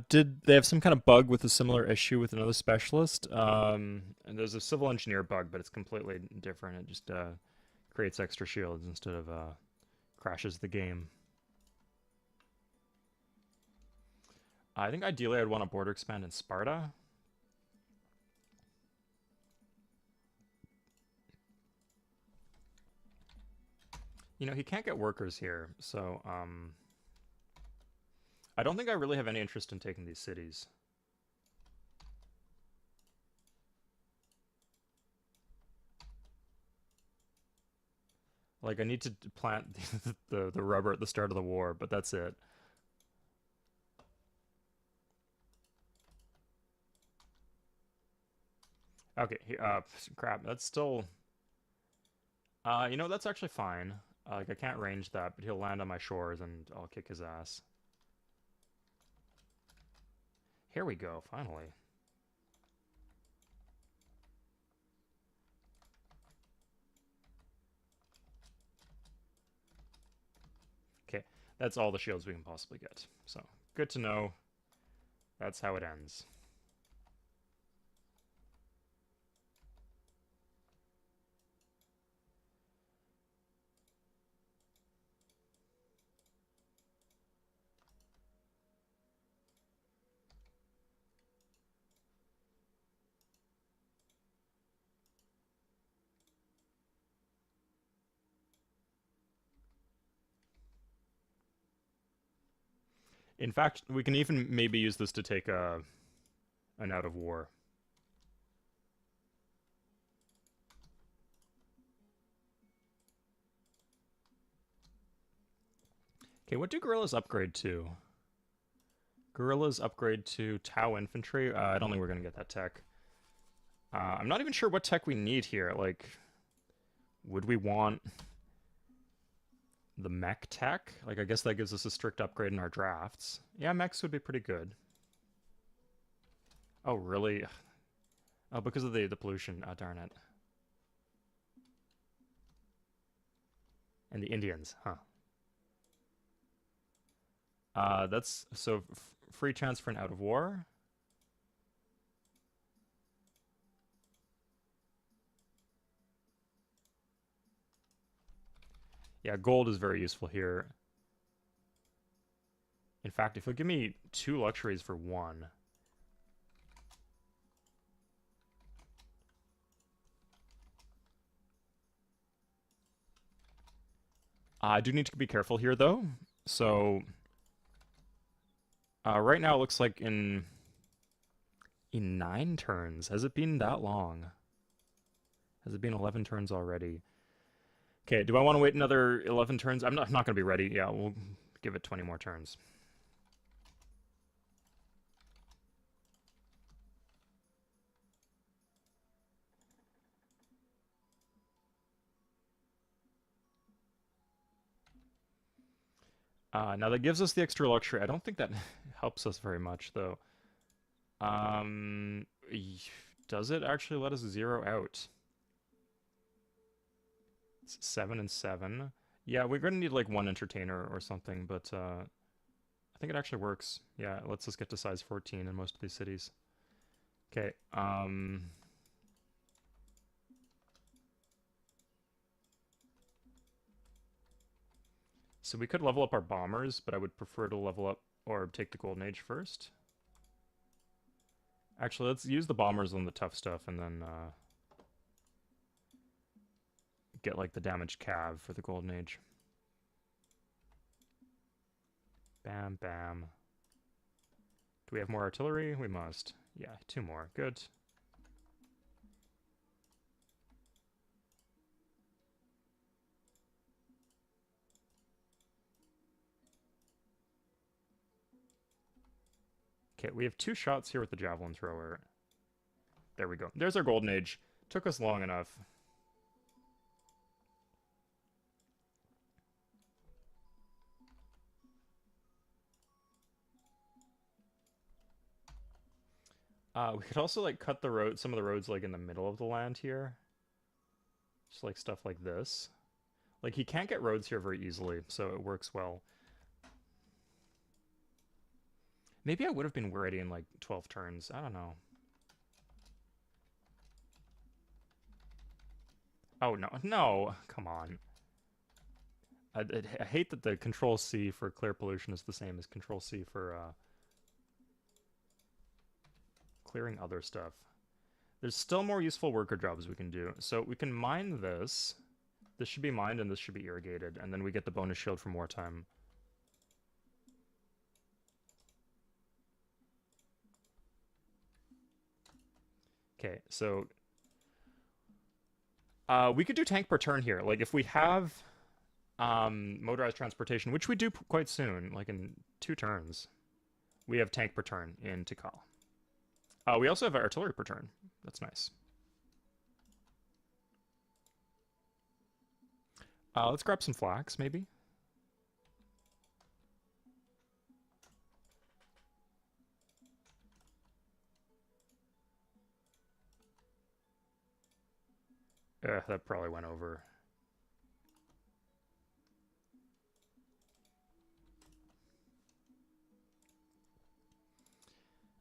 Did they have some kind of bug with a similar issue with another specialist? And there's a civil engineer bug, but it's completely different. It just creates extra shields instead of crashes the game. I think ideally I'd want to border expand in Sparta. You know, he can't get workers here, so I don't think I really have any interest in taking these cities. Like, I need to plant the rubber at the start of the war, but that's it. Okay, crap, that's still... you know, that's actually fine. Like, I can't range that, but he'll land on my shores and I'll kick his ass. Here we go, finally. Okay, that's all the shields we can possibly get. So, good to know. That's how it ends. In fact, we can even maybe use this to take an out of war. Okay, what do guerrillas upgrade to? Guerrillas upgrade to Tau infantry. I don't think we're gonna get that tech. I'm not even sure what tech we need here. Like, would we want the mech tech? Like, I guess that gives us a strict upgrade in our drafts. Yeah, mechs would be pretty good. Oh, really? Oh, because of the pollution. Ah, darn it. And the Indians, huh? That's so free chance for an out of war. Yeah, gold is very useful here. In fact, if you'll give me 2 luxuries for 1. I do need to be careful here, though. So, right now it looks like in 9 turns. Has it been that long? Has it been 11 turns already? Okay, do I want to wait another 11 turns? I'm not going to be ready. Yeah, we'll give it 20 more turns. Now that gives us the extra luxury. I don't think that helps us very much, though. Um, does it actually let us zero out? It's 7 and 7. Yeah, we're gonna need like one entertainer or something, but I think it actually works. Yeah, it lets us get to size 14 in most of these cities. Okay, so we could level up our bombers, but I would prefer to level up or take the Golden Age first. Actually, let's use the bombers on the tough stuff and then get like the damaged cav for the Golden Age. Bam, bam. Do we have more artillery? We must. Yeah, 2 more. Good. Okay, we have 2 shots here with the javelin thrower. There we go. There's our Golden Age. Took us long enough. We could also like cut the road, some of the roads like in the middle of the land here. Just like stuff like this. Like he can't get roads here very easily, so it works well. Maybe I would have been ready in like 12 turns. I don't know. Oh no, no, come on. I hate that the Control C for clear pollution is the same as Control C for clearing other stuff. There's still more useful worker jobs we can do. So we can mine this. This should be mined and this should be irrigated. And then we get the bonus shield from wartime. Okay, so we could do tank per turn here. Like if we have motorized transportation, which we do quite soon, like in 2 turns, we have tank per turn in Tikal. We also have artillery per turn. That's nice. Let's grab some flax, maybe. That probably went over.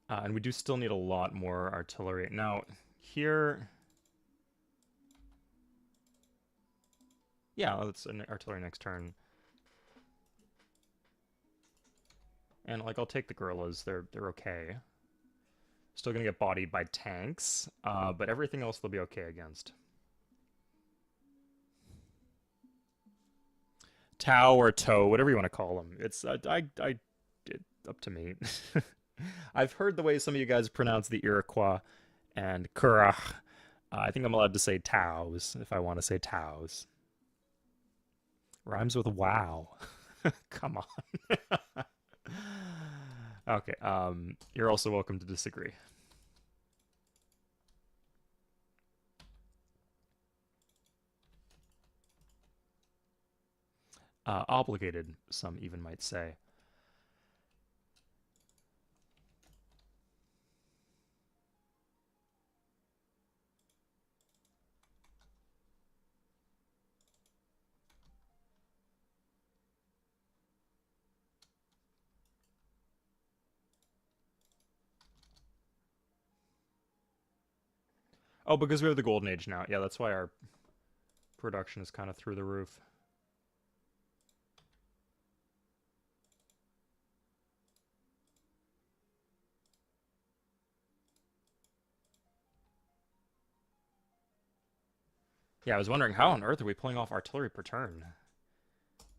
And we do still need a lot more artillery. Now, here... Yeah, let's an artillery next turn. And, like, I'll take the guerrillas. They're okay. Still gonna get bodied by tanks, but everything else they'll be okay against. Tau or toe, whatever you want to call them. It's up to me. I've heard the way some of you guys pronounce the Iroquois and Kurach. I think I'm allowed to say Taos if I want to say Taos. Rhymes with wow. Come on. Okay, you're also welcome to disagree. Obligated, some even might say. Oh, because we have the Golden Age now. Yeah, that's why our production is kind of through the roof. Yeah, I was wondering how on earth are we pulling off artillery per turn?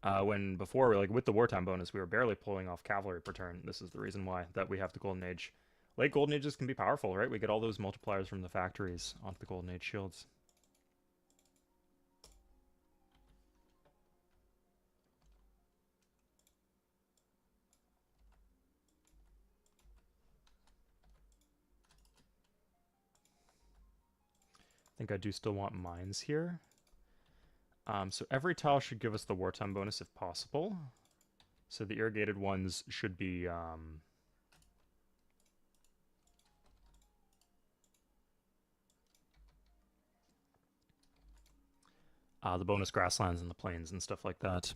When before, like with the wartime bonus, we were barely pulling off cavalry per turn. This is the reason why that we have the Golden Age. Late Golden Ages can be powerful, right? We get all those multipliers from the factories onto the Golden Age shields. I think I do still want mines here. So every tile should give us the wartime bonus if possible. So the irrigated ones should be the bonus grasslands and the plains and stuff like that.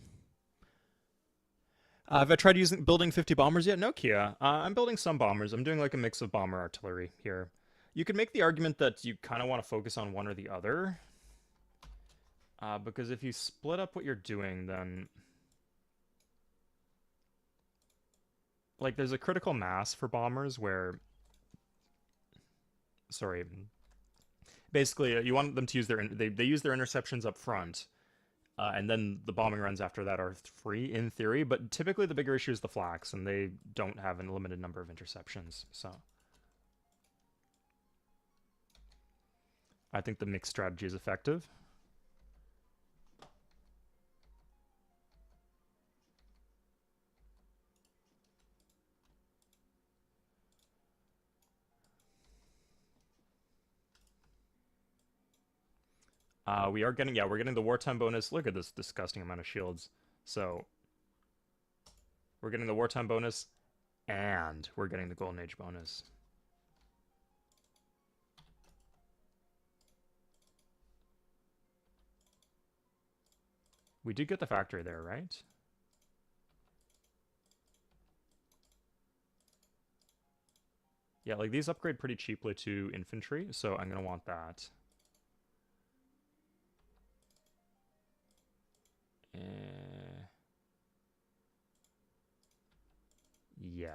Have I tried building 50 bombers yet? No, Kia. I'm building some bombers. I'm doing like a mix of bomber artillery here. You could make the argument that you kind of want to focus on one or the other. Because if you split up what you're doing, then... Like, there's a critical mass for bombers where... Sorry. Basically, you want them to use their... They use their interceptions up front. And then the bombing runs after that are free, in theory. But typically the bigger issue is the flax, and they don't have a limited number of interceptions, so... I think the mixed strategy is effective. We're getting the wartime bonus. Look at this disgusting amount of shields. So, we're getting the wartime bonus, and we're getting the Golden Age bonus. We did get the factory there, right? Yeah, like these upgrade pretty cheaply to infantry, so I'm gonna want that. Yeah.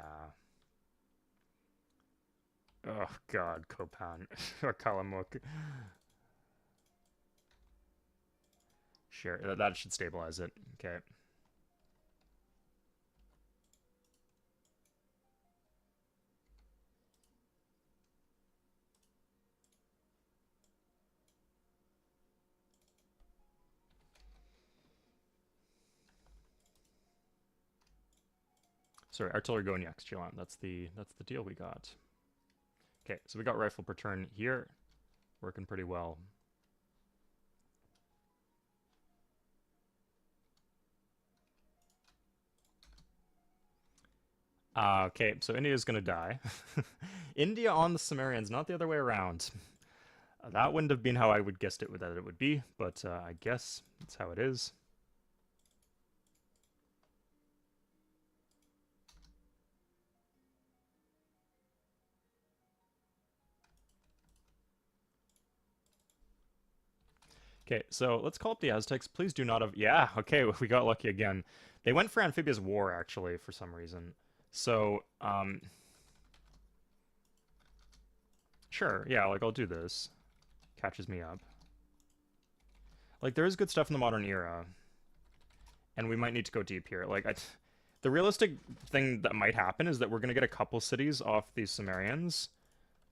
Oh god, Kopan. Or Kalamuk. Sure, that should stabilize it. Okay. Sorry, artillery going next, Chilan. That's the deal we got. Okay, so we got rifle per turn here. Working pretty well. Okay, so India's gonna die. India on the Sumerians, not the other way around. That wouldn't have been how I would guessed it that it would be, but I guess that's how it is. Okay, so let's call up the Aztecs. Please do not have... Yeah, okay, we got lucky again. They went for Amphibious War, actually, for some reason. So, sure, yeah, like, I'll do this. Catches me up. Like, there is good stuff in the modern era. And we might need to go deep here. Like, the realistic thing that might happen is that we're going to get a couple cities off these Sumerians.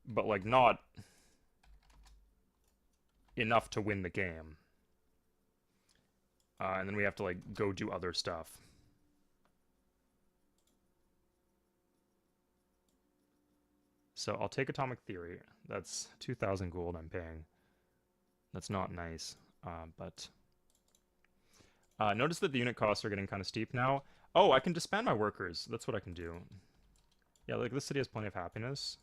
But, like, not enough to win the game. And then we have to, like, go do other stuff. So I'll take Atomic Theory. That's 2,000 gold I'm paying. That's not nice, but... notice that the unit costs are getting kind of steep now. Oh, I can disband my workers. That's what I can do. Yeah, like, this city has plenty of happiness.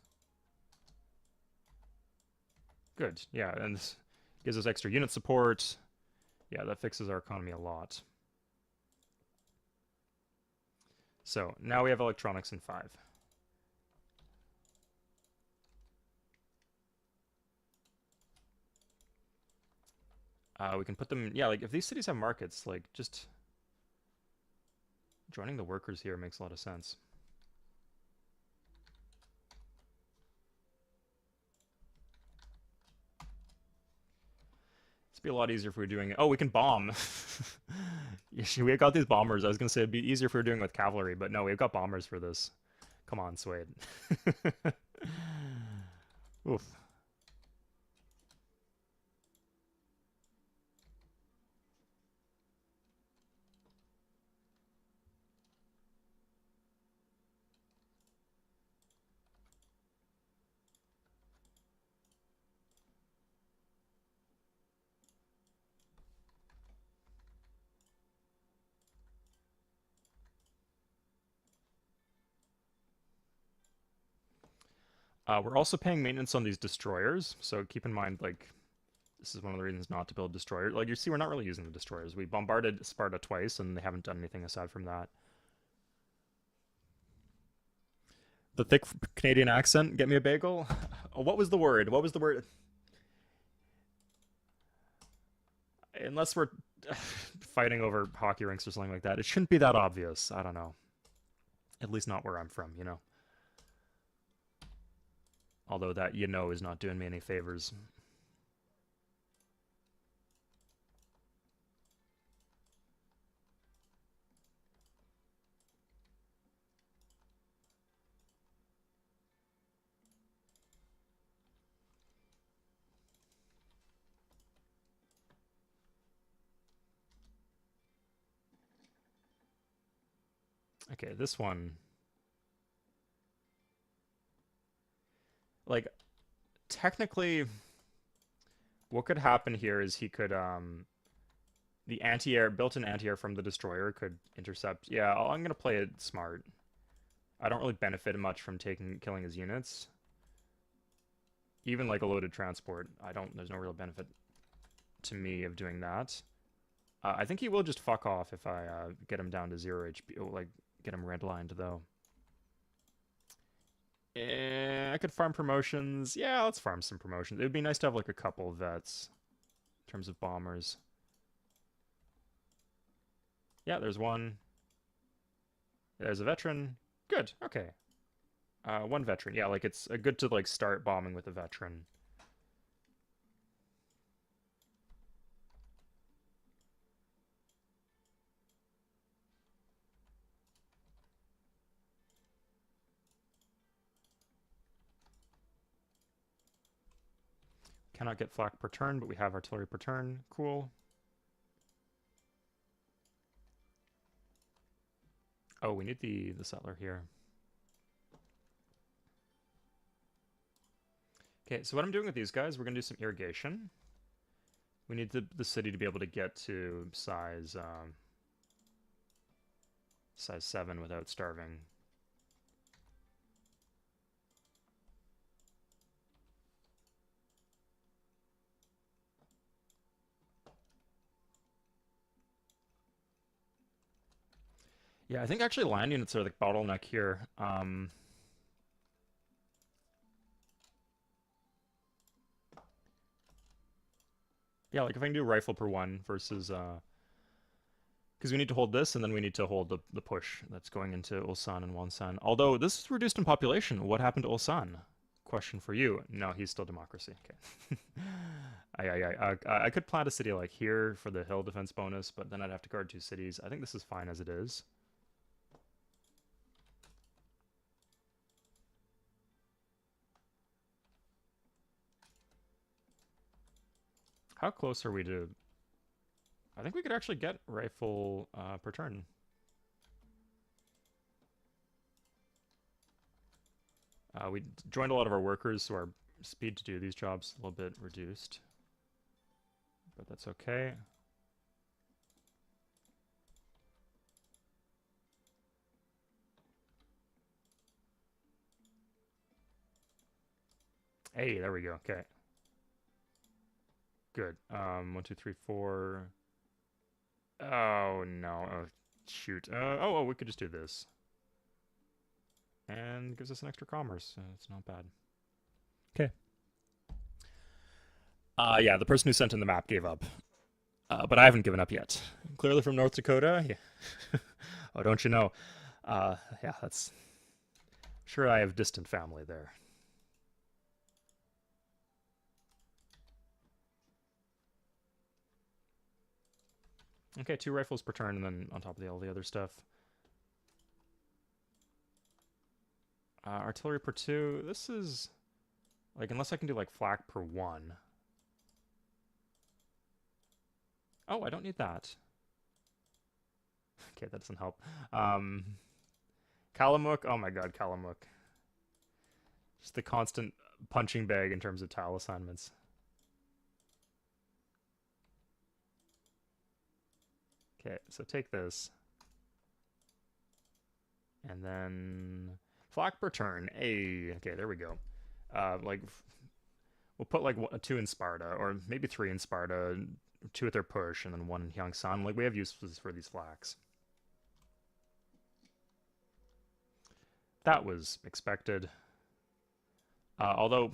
Good, yeah, and this gives us extra unit support. Yeah, that fixes our economy a lot. So, now we have electronics in 5. We can put them... Yeah, like, if these cities have markets, like, just... Joining the workers here makes a lot of sense. It'd be a lot easier if we were doing it. Oh, we can bomb. We got these bombers. I was gonna say it'd be easier if we were doing it with cavalry, but no, we've got bombers for this. Come on, Suede. Oof. We're also paying maintenance on these destroyers, so keep in mind, like, this is one of the reasons not to build destroyers. Like, you see, we're not really using the destroyers. We bombarded Sparta twice, and they haven't done anything aside from that. The thick Canadian accent, get me a bagel? Oh, what was the word? What was the word? Unless we're fighting over hockey rinks or something like that, it shouldn't be that obvious. I don't know. At least not where I'm from, you know? Although that, you know, is not doing me any favors. Okay, this one. Like, technically, what could happen here is he could, the anti-air, built-in anti-air from the destroyer could intercept. Yeah, I'm gonna play it smart. I don't really benefit much from killing his units. Even like a loaded transport, there's no real benefit to me of doing that. I think he will just fuck off if I get him down to 0 HP, like get him redlined though. I could farm promotions. Yeah, let's farm some promotions. It would be nice to have like a couple vets in terms of bombers. Yeah, there's one. There's a veteran. Good. Okay. One veteran. Yeah, like it's good to like start bombing with a veteran. Cannot get flak per turn, but we have artillery per turn. Cool. Oh, we need the settler here. Okay, so what I'm doing with these guys, we're going to do some irrigation. We need the city to be able to get to size 7 without starving. Yeah, I think actually land units are the bottleneck here. Yeah, like if I can do rifle per one versus because we need to hold this and then we need to hold the push that's going into Ulsan and Wonsan. Although this is reduced in population. What happened to Ulsan? Question for you. No, he's still democracy. Okay. I could plant a city like here for the hill defense bonus, but then I'd have to guard 2 cities. I think this is fine as it is. How close are we to... I think we could actually get rifle per turn. We joined a lot of our workers, so our speed to do these jobs a little bit reduced. But that's okay. Hey, there we go. Okay. Good. 1, 2, 3, 4. Oh, no. Oh, shoot. Oh, we could just do this. And gives us an extra commerce. So it's not bad. Okay. Yeah, the person who sent in the map gave up. But I haven't given up yet. Clearly from North Dakota? Yeah. Oh, don't you know? Yeah, that's... Sure, I have distant family there. Okay, 2 rifles per turn, and then on top of all the other stuff. Artillery per 2. This is... Like, unless I can do, like, flak per 1. Oh, I don't need that. Okay, that doesn't help. Kalamuk. Oh my god, Kalamuk. Just the constant punching bag in terms of tile assignments. Okay, so take this. And then flak per turn. Hey, okay, there we go. Like, we'll put like 2 in Sparta, or maybe 3 in Sparta, 2 at their push, and then 1 in Hyangsan. Like, we have uses for these flaks. That was expected. Although,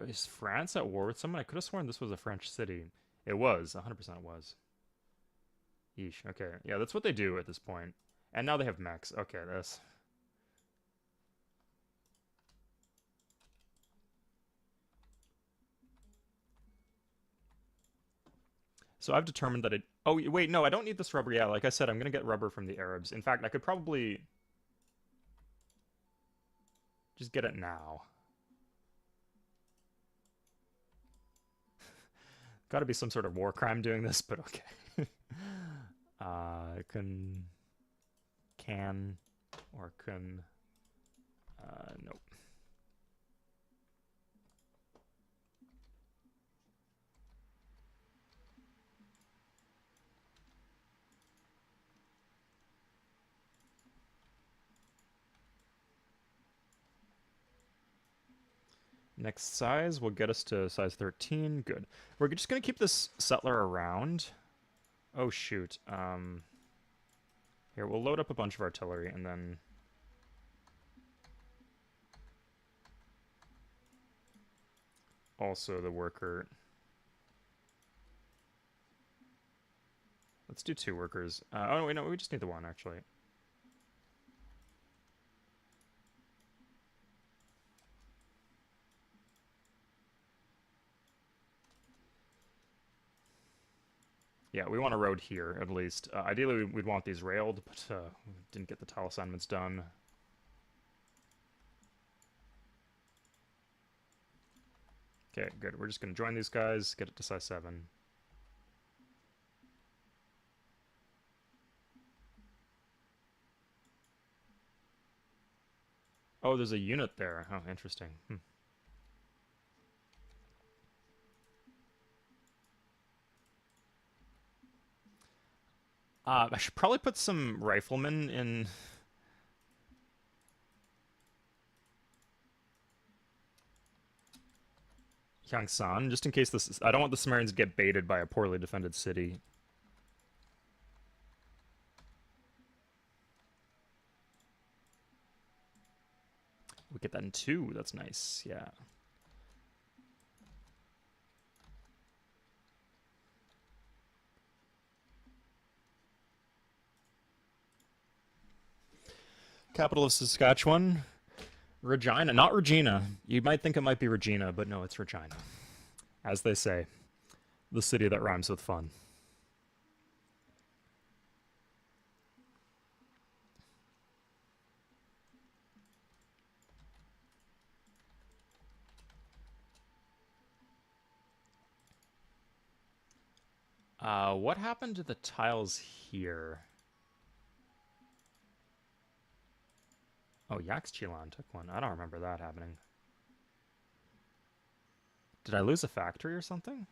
is France at war with someone? I could have sworn this was a French city. It was, 100% it was. Yeesh, okay. Yeah, that's what they do at this point. And now they have mechs. Okay, that's... So I've determined that it... Oh, wait, no, I don't need this rubber. Yeah, like I said, I'm going to get rubber from the Arabs. In fact, I could probably just get it now. Got to be some sort of war crime doing this, but okay. Can, or can... Nope. Next size will get us to size 13. Good. We're just going to keep this settler around. Oh, shoot. Here, we'll load up a bunch of artillery, and then... Also the worker. Let's do 2 workers. Oh, wait, no, we just need the 1, actually. Yeah, we want a road here, at least. Ideally, we'd want these railed, but we didn't get the tile assignments done. Okay, good. We're just going to join these guys, get it to size 7. Oh, there's a unit there. Oh, interesting. I should probably put some riflemen in... Hyangsan, just in case this... I don't want the Sumerians to get baited by a poorly defended city. We get that in 2. That's nice. Yeah. Capital of Saskatchewan. Regina. Not Regina. You might think it might be Regina, but no, it's Regina. As they say, the city that rhymes with fun. What happened to the tiles here? Oh, Yaxchilan took one. I don't remember that happening. Did I lose a factory or something?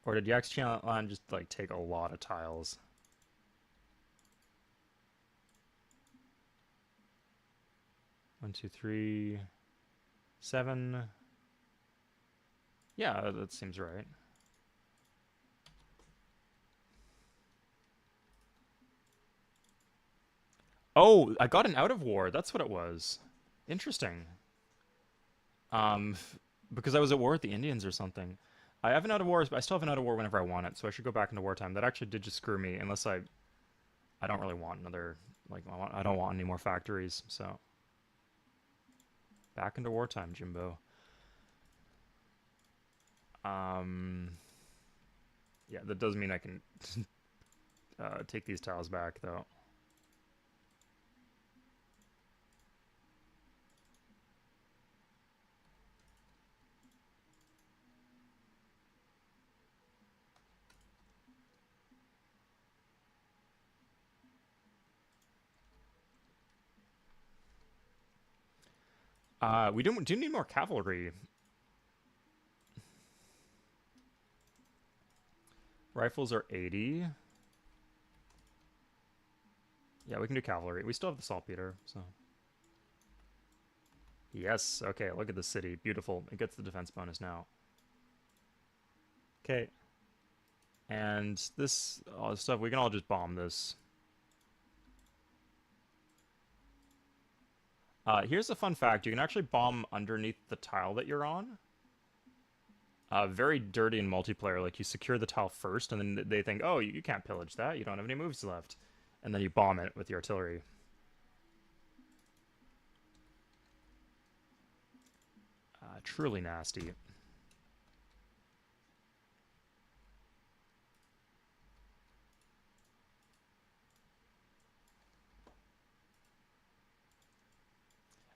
Or did Yaxchilan just, like, take a lot of tiles? One, two, three, 7. Yeah, that seems right. Oh, I got an out of war. That's what it was. Interesting. Um, because I was at war with the Indians or something. I have an out of war, but I still have an out of war whenever I want it, so I should go back into wartime. That actually did just screw me, unless I don't really want another, like, I don't want any more factories, so. Back into wartime, Jimbo. Yeah, that does mean I can take these tiles back, though. We do need more cavalry. Rifles are 80. Yeah, we can do cavalry. We still have the saltpeter, so. Yes, okay, look at the city. Beautiful. It gets the defense bonus now. Okay. And this all this stuff, we can all just bomb this. Here's a fun fact. You can actually bomb underneath the tile that you're on. Very dirty in multiplayer. Like, you secure the tile first, and then they think, oh, you can't pillage that. You don't have any moves left. And then you bomb it with the artillery. Truly nasty.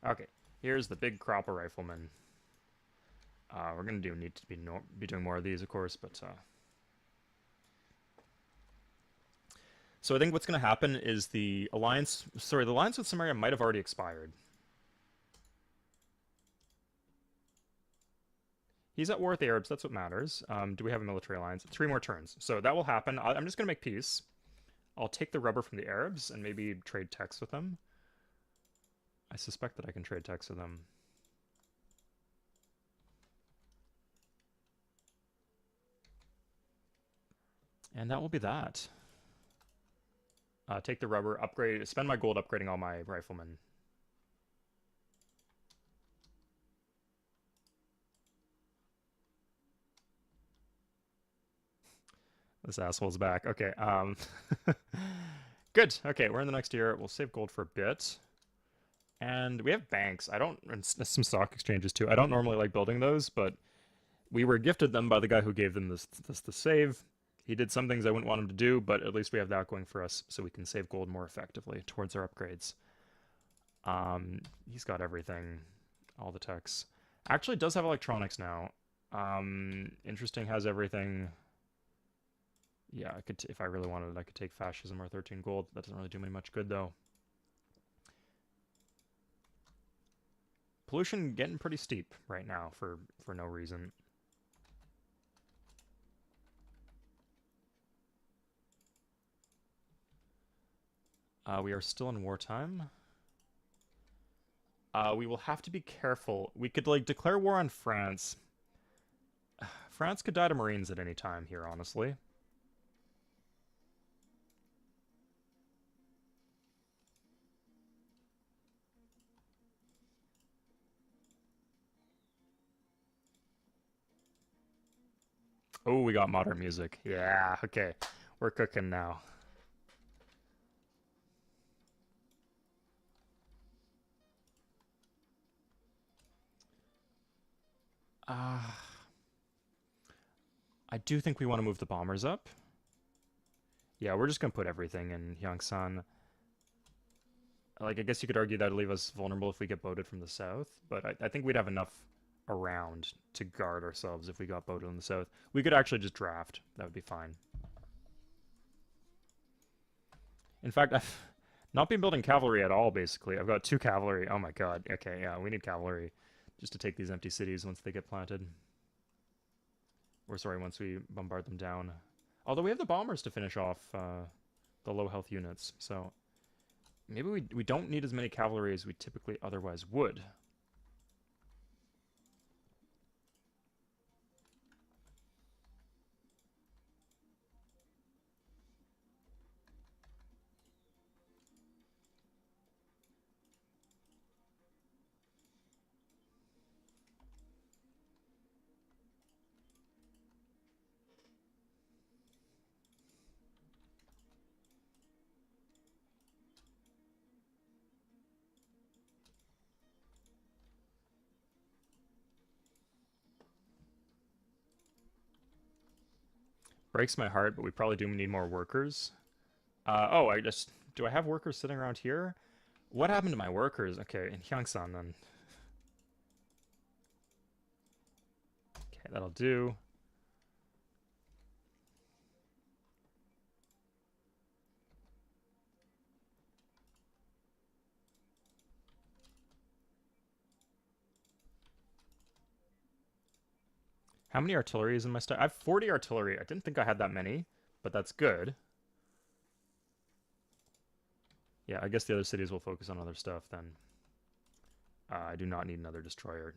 Okay, here's the big cropper rifleman. We're gonna need to be doing more of these, of course, but so I think what's gonna happen is the alliance with Samaria might have already expired. He's at war with the Arabs, that's what matters. Do we have a military alliance? 3 more turns. So that will happen. I'm just gonna make peace. I'll take the rubber from the Arabs and maybe trade techs with them. I suspect that I can trade techs with them. And that will be that. Take the rubber, upgrade, spend my gold upgrading all my riflemen. This asshole's back. Okay, good. Okay, we're in the next year. We'll save gold for a bit. And we have banks. And some stock exchanges too. I don't normally like building those, but we were gifted them by the guy who gave them this to save. He did some things I wouldn't want him to do, but at least we have that going for us, so we can save gold more effectively towards our upgrades. He's got everything, all the techs. Actually, does have electronics now. Interesting, has everything. Yeah, I could if I really wanted, I could take fascism or 13 gold. That doesn't really do me much good though. Pollution getting pretty steep right now for no reason. We are still in wartime. We will have to be careful. We could, like, declare war on France. France could die to Marines at any time here, honestly. Oh, we got modern music. Yeah, okay. We're cooking now. I do think we want to move the bombers up. Yeah, we're just going to put everything in Yangsan. Like, I guess you could argue that'd leave us vulnerable if we get boated from the south, but I think we'd have enough around to guard ourselves if we got boated in the south. We could actually just draft. That would be fine. In fact, I've not been building cavalry at all, basically. I've got 2 cavalry. Oh my god. Okay, yeah, we need cavalry just to take these empty cities once they get planted. Or, sorry, once we bombard them down. Although we have the bombers to finish off the low health units, so maybe we don't need as many cavalry as we typically otherwise would. breaks my heart, but we probably do need more workers. Do I have workers sitting around here? What happened to my workers? Okay, in Hyangsan then. Okay, that'll do. How many artillery is in my stack? I have 40 artillery. I didn't think I had that many, but that's good. Yeah, I guess the other cities will focus on other stuff then. I do not need another destroyer.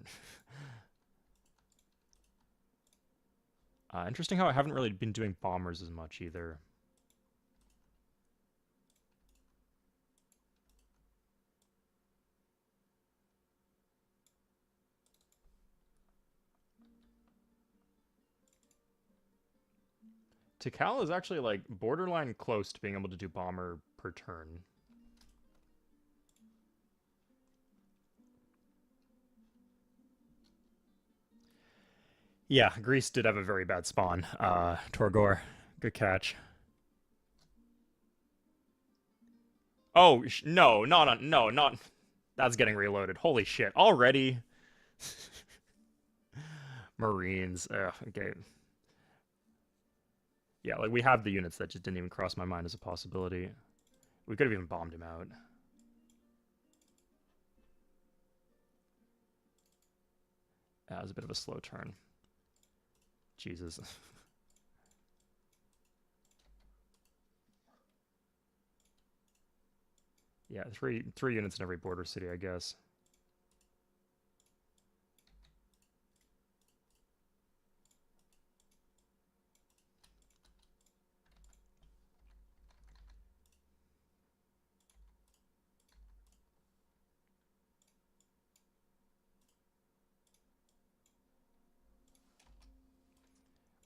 Interesting how I haven't really been doing bombers as much either. Tikal is actually like borderline close to being able to do bomber per turn. Yeah, Greece did have a very bad spawn. Torgor, good catch. Oh, no, no, not... That's getting reloaded. Holy shit. Already? Marines. Ugh, okay. Yeah, like, we have the units that just didn't even cross my mind as a possibility. We could have even bombed him out. That was a bit of a slow turn. Jesus. Yeah, three units in every border city, I guess.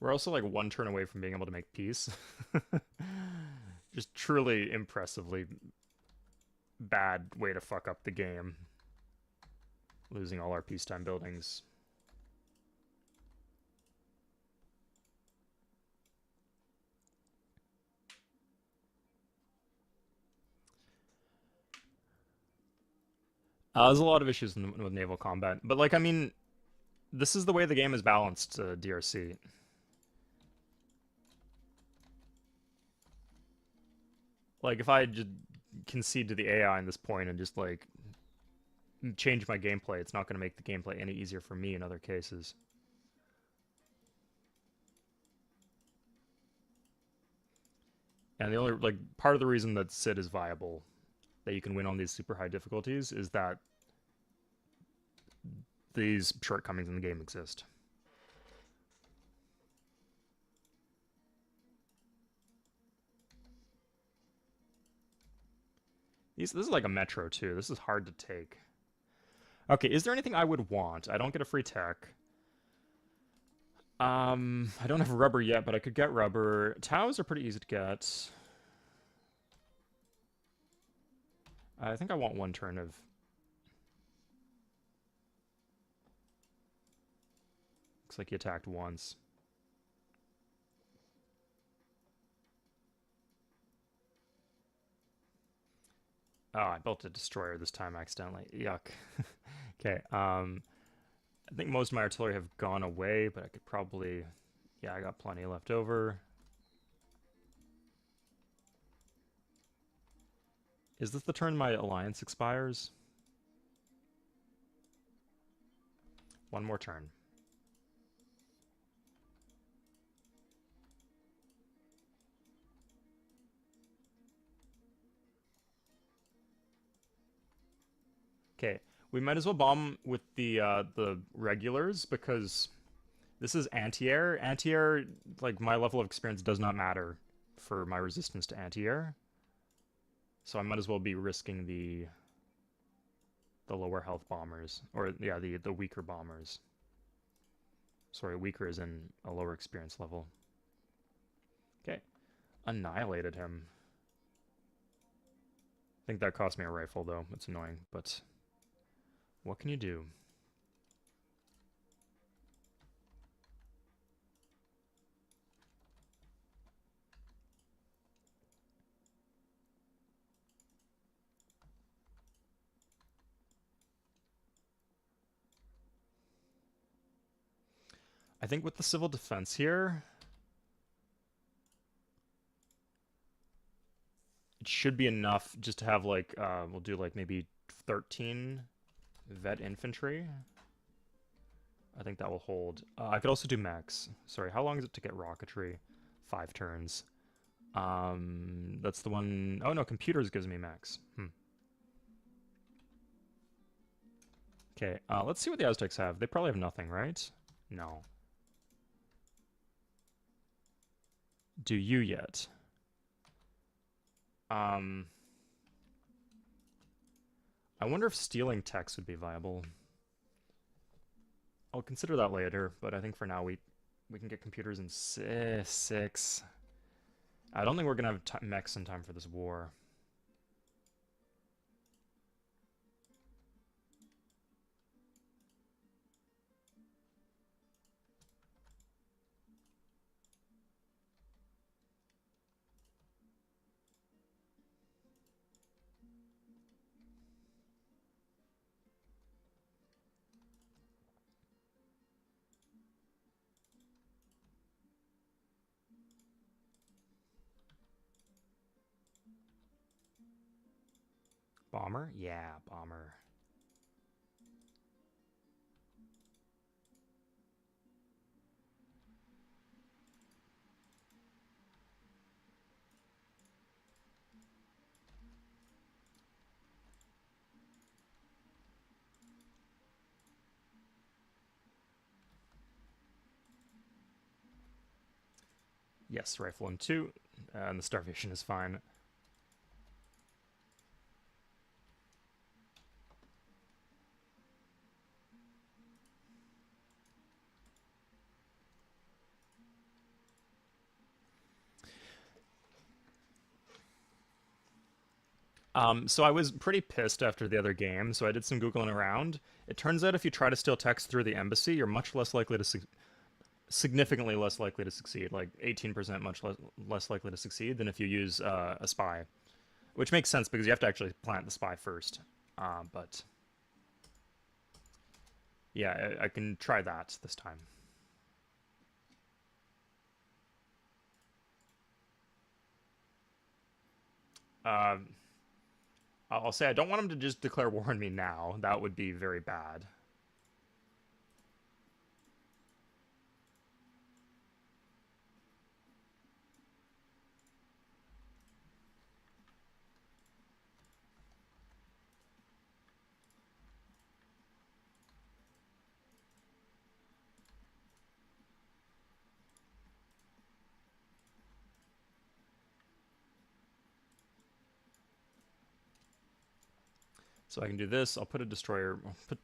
We're also like one turn away from being able to make peace. Just truly impressively bad way to fuck up the game. Losing all our peacetime buildings. There's a lot of issues with naval combat, but like, I mean, this is the way the game is balanced, DRC. Like, if I just concede to the AI in this point and just like change my gameplay, it's not going to make the gameplay any easier for me in other cases. And the only, like, part of the reason that Sid is viable, that you can win on these super high difficulties, is that these shortcomings in the game exist. This is like a metro, too. This is hard to take. Okay, is there anything I would want? I don't get a free tech. I don't have rubber yet, but I could get rubber. Towers are pretty easy to get. I think I want one turn of... Looks like he attacked once. Oh, I built a destroyer this time accidentally. Yuck. Okay, I think most of my artillery have gone away, but I could probably... Yeah, I got plenty left over. Is this the turn my alliance expires? One more turn. Okay, we might as well bomb with the regulars because this is anti-air. Anti-air, like, my level of experience does not matter for my resistance to anti-air. So I might as well be risking the lower health bombers. Or, yeah, the weaker bombers. Sorry, weaker is in a lower experience level. Okay. Annihilated him. I think that cost me a rifle, though. It's annoying, but what can you do? I think with the civil defense here, it should be enough just to have like, we'll do like maybe 13 vet infantry. I think that will hold. I could also do mechs. Sorry, how long is it to get rocketry? 5 turns. That's the one. Oh no, computers gives me mechs. Okay, let's see what the Aztecs have. They probably have nothing, right? No. Do you yet? I wonder if stealing techs would be viable. I'll consider that later, but I think for now we can get computers in 6. I don't think we're gonna have mechs in time for this war. Bomber? Yeah, bomber. Yes, rifle in 2, and the starvation is fine. So I was pretty pissed after the other game, so I did some Googling around. It turns out if you try to steal text through the embassy, you're much less likely to significantly less likely to succeed, like 18% much less likely to succeed than if you use a spy, which makes sense because you have to actually plant the spy first. But yeah, I can try that this time. Uh, I'll say I don't want him to just declare war on me now. That would be very bad. So I can do this. I'll put a destroyer, put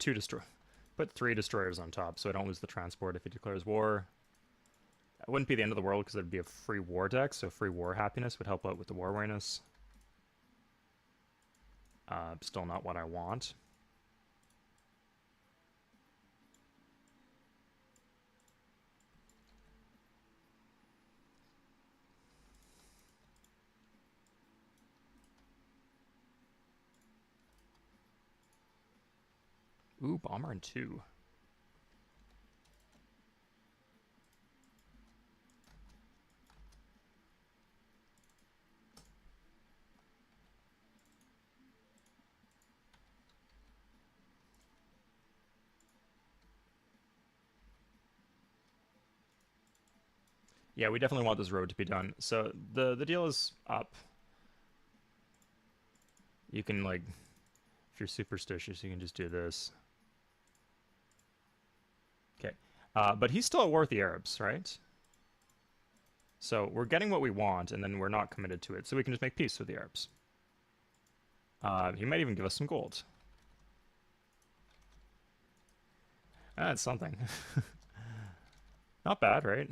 3 destroyers on top so I don't lose the transport if he declares war. It wouldn't be the end of the world because it'd be a free war deck, so free war happiness would help out with the war awareness. Still not what I want. Ooh, bomber in 2. Yeah, we definitely want this road to be done. So the deal is up. You can, like, if you're superstitious, you can just do this. Okay. But he's still at war with the Arabs, right? So we're getting what we want, and then we're not committed to it. So we can just make peace with the Arabs. He might even give us some gold. That's something. Not bad, right?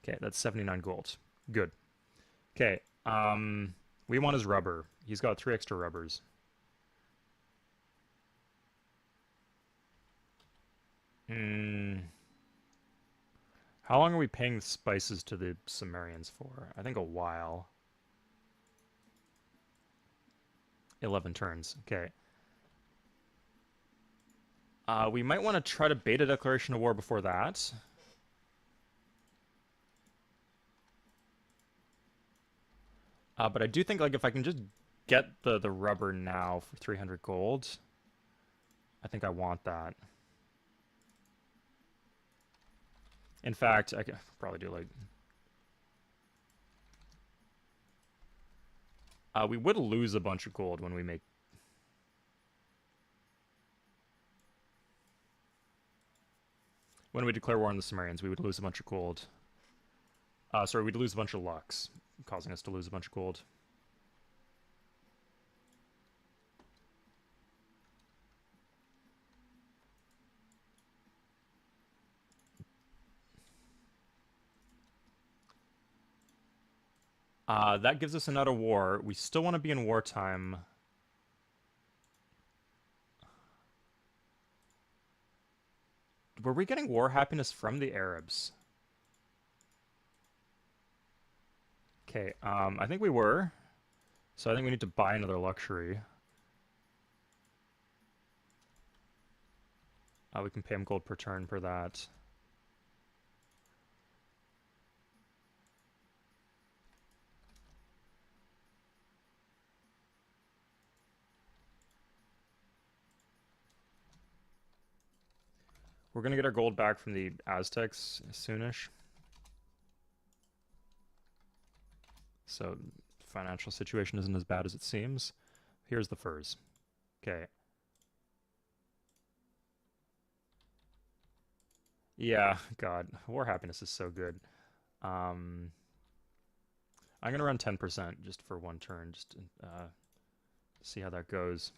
Okay, that's 79 gold. Good. Okay, we want his rubber. He's got 3 extra rubbers. How long are we paying spices to the Sumerians for? I think a while. 11 turns. Okay. We might want to try to bait a declaration of war before that. But I do think like if I can just get the rubber now for 300 gold, I think I want that. In fact, I could probably do like we would lose a bunch of gold when we make. When we declare war on the Sumerians, we would lose a bunch of gold. Sorry, we'd lose a bunch of lux, causing us to lose a bunch of gold. That gives us another war. We still want to be in wartime. Were we getting war happiness from the Arabs? Okay, I think we were. So I think we need to buy another luxury. We can pay him gold per turn for that. We're gonna get our gold back from the Aztecs soonish. So financial situation isn't as bad as it seems. Here's the furs. Okay. Yeah, God, war happiness is so good. Um, I'm gonna run 10% just for one turn, just to see how that goes.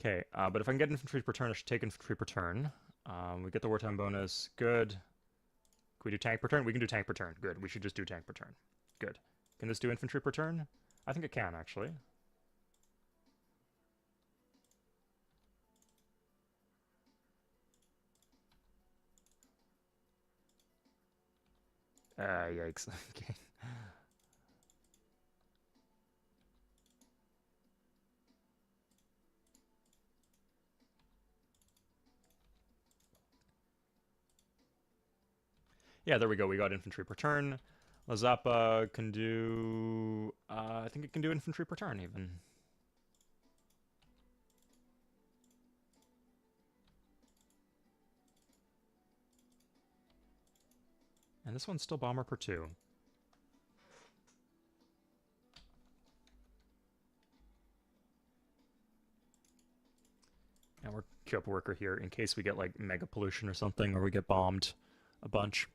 Okay, but if I can get infantry per turn, I should take infantry per turn. We get the wartime bonus. Good. Can we do tank per turn? We can do tank per turn. Good. We should just do tank per turn. Good. Can this do infantry per turn? I think it can, actually. Yikes. Okay. Yeah, there we go. We got infantry per turn. Lazapa can do... I think it can do infantry per turn, even. And this one's still bomber per 2. And we're queue up a worker here in case we get, like, mega pollution or something, or we get bombed a bunch.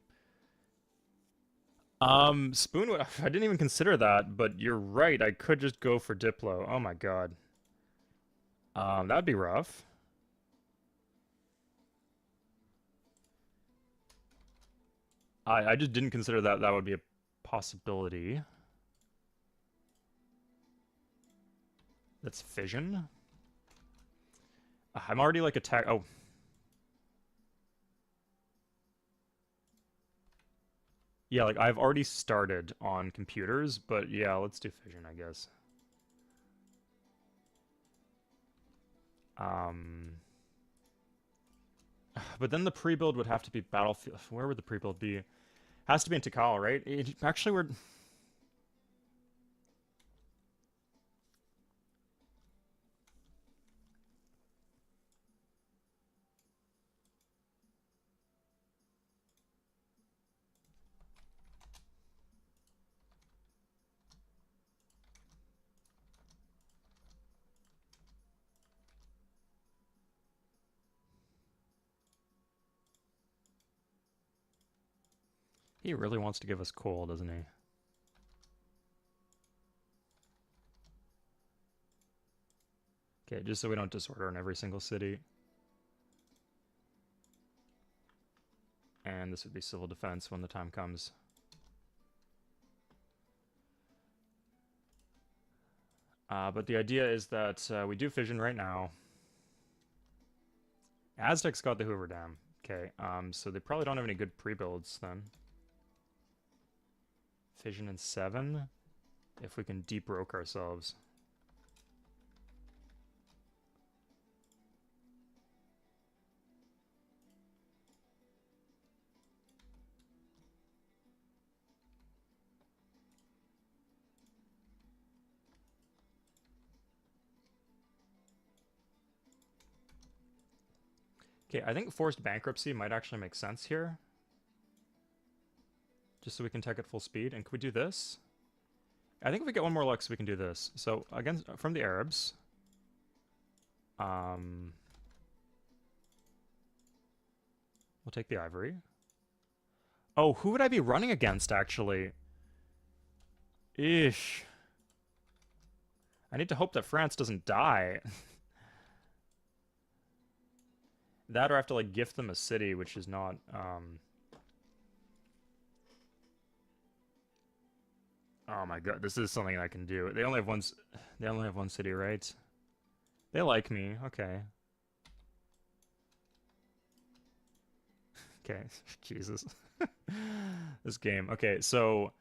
Spoon, I didn't even consider that, but you're right. I could just go for Diplo. Oh my god. That'd be rough. I just didn't consider that that would be a possibility. That's fission. I'm already like attack. Oh. Yeah, like I've already started on computers, but yeah, let's do fission, I guess. Um, but then the pre-build would have to be battlefield. Where would the pre-build be? Has to be in Tikal, right? Actually, we're... He really wants to give us coal, doesn't he? Okay, just so we don't disorder in every single city. And this would be civil defense when the time comes. But the idea is that we do fission right now. Aztecs got the Hoover Dam. Okay, so they probably don't have any good pre-builds then. Fission in 7. If we can de-broke ourselves. Okay, I think forced bankruptcy might actually make sense here. Just so we can tech at full speed. And could we do this? I think if we get one more Lux, we can do this. So, again, from the Arabs. Um, we'll take the ivory. Oh, who would I be running against, actually? Ish. I need to hope that France doesn't die. That or I have to, like, gift them a city, which is not, Oh my god, this is something I can do. They only have one city, right? They like me. Okay. Okay. Jesus. This game. Okay, so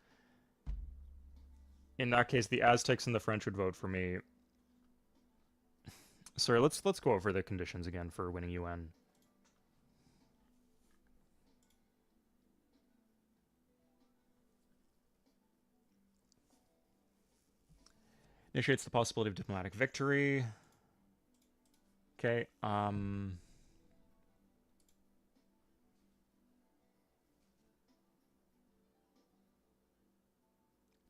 in that case, the Aztecs and the French would vote for me. Sorry, let's go over the conditions again for winning UN. Initiates the possibility of diplomatic victory. Okay,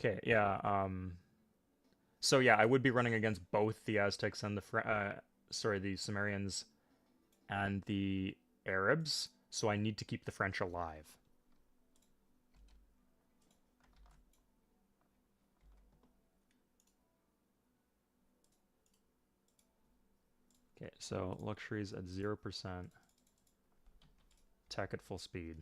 okay, yeah, so yeah, I would be running against both the Aztecs and the Sumerians and the Arabs, so I need to keep the French alive. Okay, so luxuries at 0%. Tech at full speed.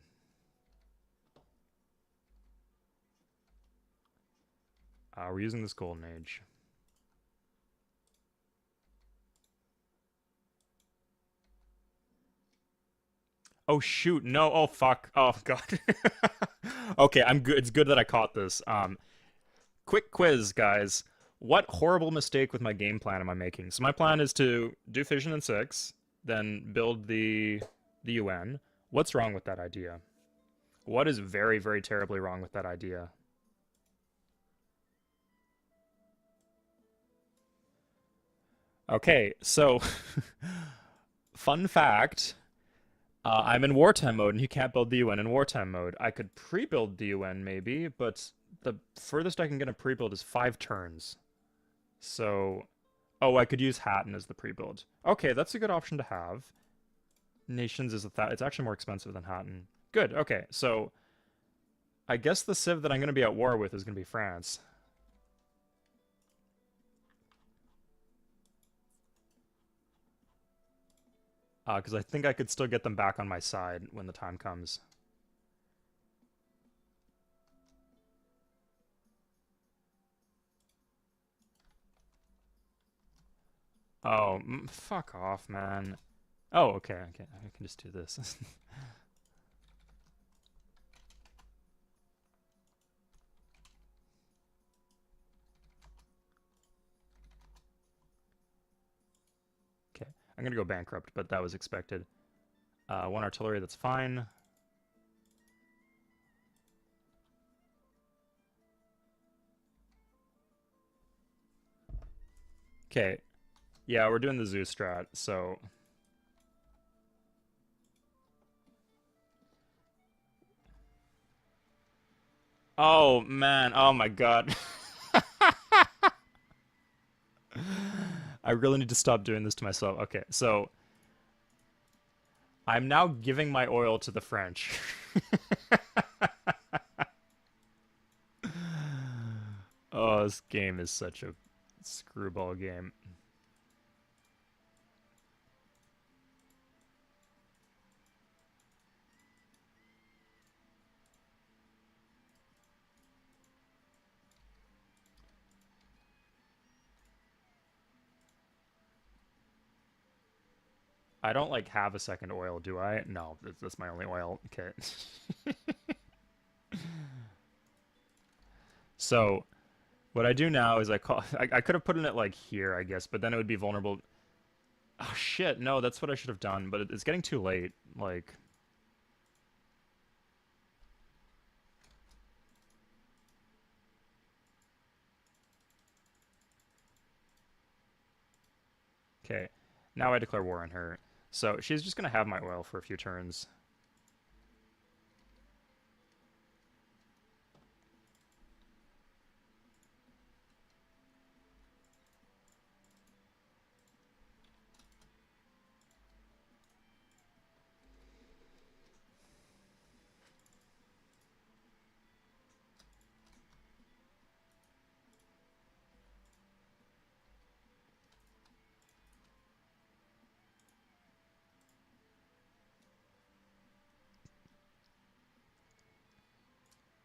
We're using this golden age. Oh shoot, no, oh fuck, oh god. Okay, I'm good. It's good that I caught this. Quick quiz, guys. What horrible mistake with my game plan am I making? So my plan is to do fission in 6, then build the UN. What's wrong with that idea? What is very, very terribly wrong with that idea? Okay, so fun fact, I'm in wartime mode and you can't build the UN in wartime mode. I could pre-build the UN maybe, but the furthest I can get a pre-build is 5 turns. So, oh, I could use Hatton as the pre-build. Okay, that's a good option to have. Nations is it's actually more expensive than Hatton. Good. Okay, so I guess the civ that I'm going to be at war with is going to be France. Because I think I could still get them back on my side when the time comes. Oh, fuck off, man. Oh, okay, okay, I can just do this. Okay, I'm gonna go bankrupt, but that was expected. 1 artillery, that's fine. Okay, yeah, we're doing the zoo strat, so... Oh, man, oh my god. I really need to stop doing this to myself. Okay, so... I'm now giving my oil to the French. Oh, this game is such a screwball game. I don't like have a second oil, do I? No, that's my only oil. Okay. So what I do now is I could have put in it like here, I guess, but then it would be vulnerable. Oh shit, no, that's what I should have done, but it's getting too late. Like, okay. Now I declare war on her. So she's just going to have my oil for a few turns.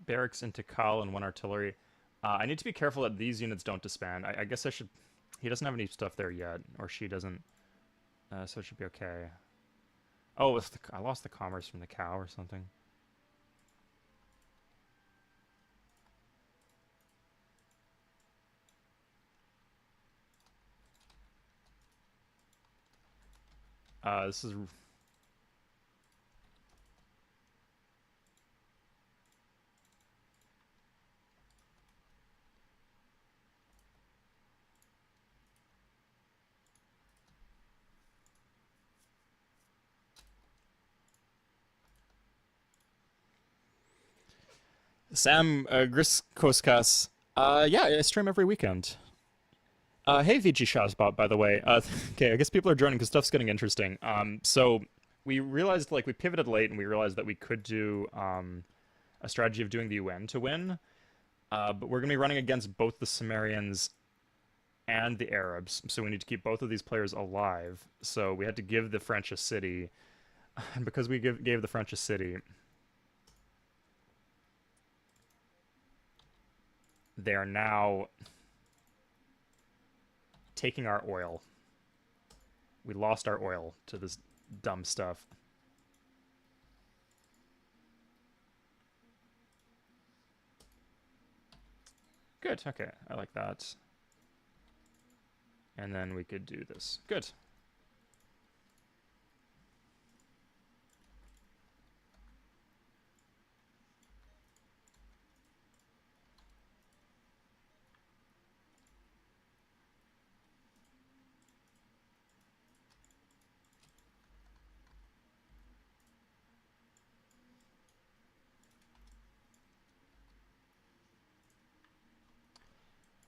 Barracks into Kal and one artillery. I need to be careful that these units don't disband. I guess I should... He doesn't have any stuff there yet, or she doesn't, so it should be okay. Oh, I lost the commerce from the cow or something. This is... Sam Griskoskas. Yeah, I stream every weekend. Hey, VG Shazbot, by the way. Okay, I guess people are joining because stuff's getting interesting. So we realized, like, we pivoted late and we realized that we could do a strategy of doing the UN to win. But we're going to be running against both the Sumerians and the Arabs, so we need to keep both of these players alive. So we had to give the French a city, and because we gave the French a city, they are now taking our oil. We lost our oil to this dumb stuff. Good, okay, I like that. And then we could do this. Good.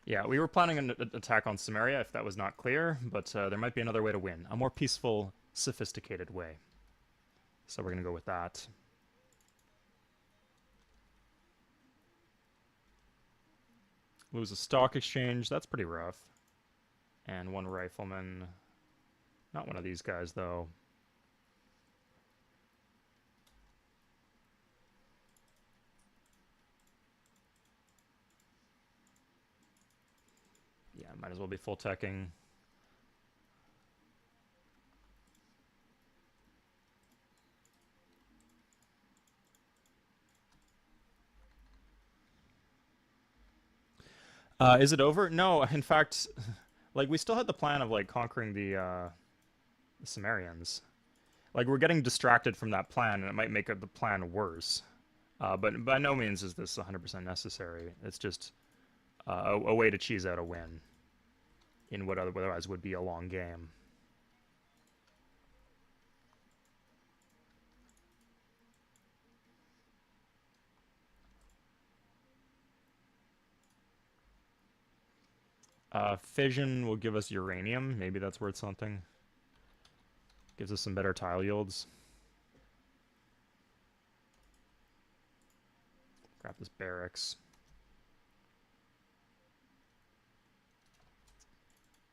Yeah, we were planning an attack on Samaria if that was not clear, but there might be another way to win. A more peaceful, sophisticated way. So we're going to go with that. Lose a stock exchange. That's pretty rough. And one rifleman. Not one of these guys, though. Yeah, might as well be full teching. Is it over? No, in fact, like we still had the plan of like conquering the Sumerians. Like we're getting distracted from that plan, and it might make the plan worse. But by no means is this 100% necessary. It's just a way to cheese out a win in what otherwise would be a long game. Fission will give us uranium. Maybe that's worth something. Gives us some better tile yields. Grab this barracks.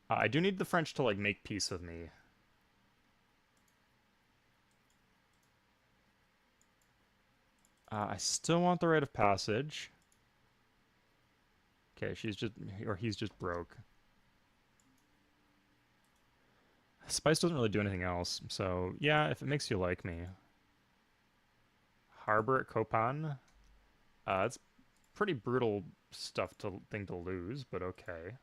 I do need the French to, like, make peace with me. I still want the right of passage. Okay, she's just... or he's just broke. Spice doesn't really do anything else, so yeah, if it makes you like me. Harbor at Kopan. It's pretty brutal thing to lose, but okay.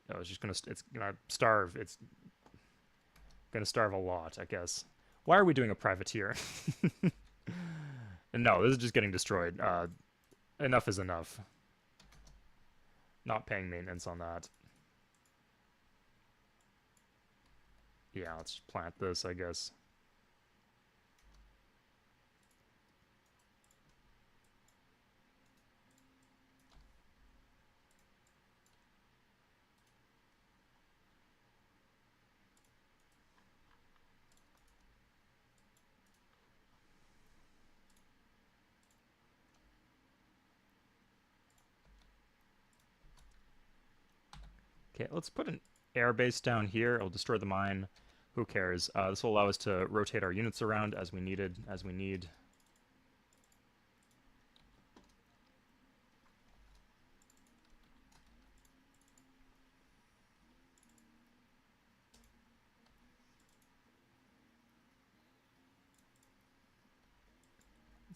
No, it's gonna starve. It's gonna starve a lot, I guess. Why are we doing a privateer? No, this is just getting destroyed. Enough is enough. Not paying maintenance on that. Yeah, let's just plant this, I guess. Okay, let's put an air base down here. It'll destroy the mine. Who cares? This will allow us to rotate our units around as we need.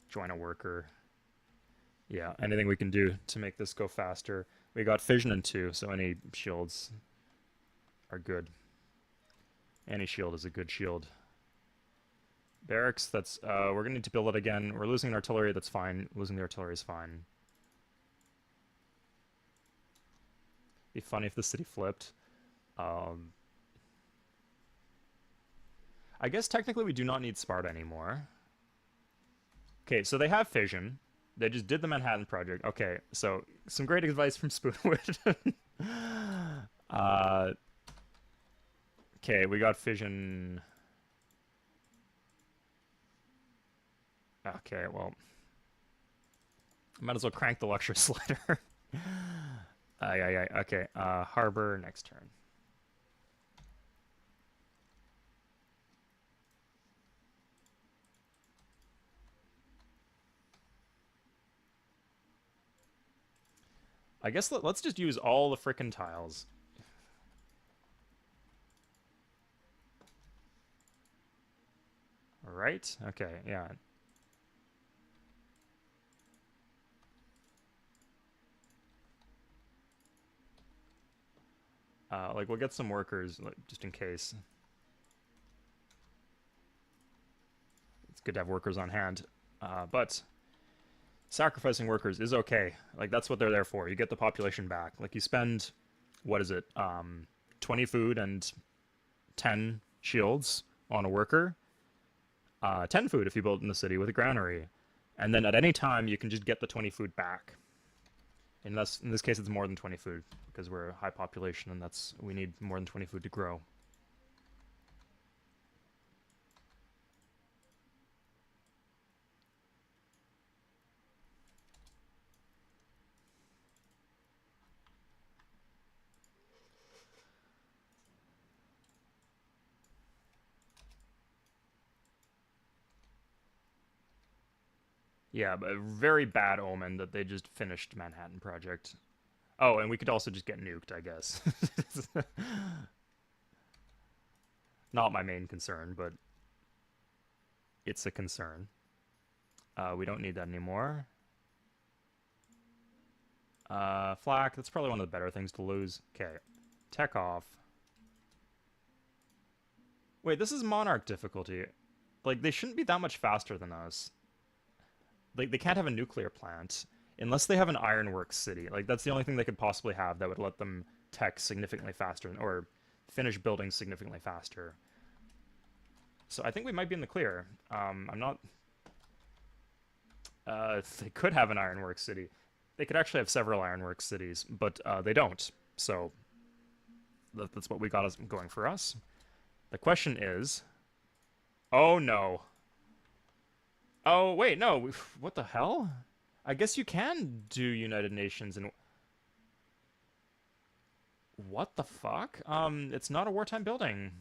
Join a worker. Yeah, anything we can do to make this go faster. We got fission in 2, so any shields are good. Any shield is a good shield. Barracks, that's, we're gonna need to build it again. We're losing artillery, that's fine. Losing the artillery is fine. Be funny if the city flipped. Um, I guess technically we do not need Sparta anymore. Okay, so they have fission. They just did the Manhattan Project. Okay, so some great advice from Spoonwood. uh, okay, we got fission. Okay, well, might as well crank the luxury slider. Aye. Okay, harbor next turn. I guess let's just use all the frickin' tiles. Right? Okay, yeah. Like, we'll get some workers, like, just in case. It's good to have workers on hand. But sacrificing workers is okay. Like, that's what they're there for. You get the population back. Like, you spend, what is it, 20 food and 10 shields on a worker. 10 food if you build in the city with a granary. And then at any time, you can just get the 20 food back. Unless, in this case, it's more than 20 food, because we're a high population, and we need more than 20 food to grow. Yeah, but a very bad omen that they just finished Manhattan Project. Oh, and we could also just get nuked, I guess. Not my main concern, but it's a concern. We don't need that anymore. Flak, that's probably one of the better things to lose. Okay, tech off. Wait, this is Monarch difficulty. Like, they shouldn't be that much faster than us. Like, they can't have a nuclear plant unless they have an ironworks city. Like, that's the only thing they could possibly have that would let them tech significantly faster, or finish building significantly faster. So I think we might be in the clear. I'm not... they could have an ironworks city. They could actually have several ironworks cities, but they don't. So that's what we got going for us. The question is... Oh, no. Oh, wait, no. What the hell? I guess you can do United Nations and... What the fuck? It's not a wartime building.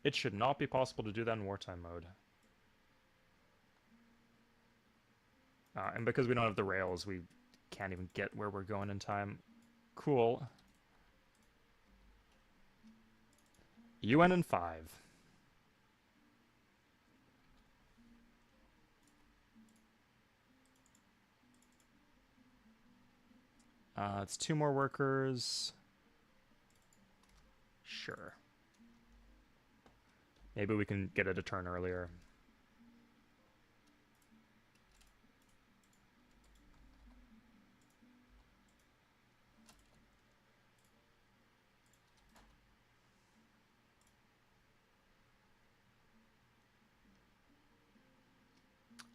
It should not be possible to do that in wartime mode. And because we don't have the rails, we can't even get where we're going in time. Cool. UN in 5. It's 2 more workers. Sure. Maybe we can get it a turn earlier.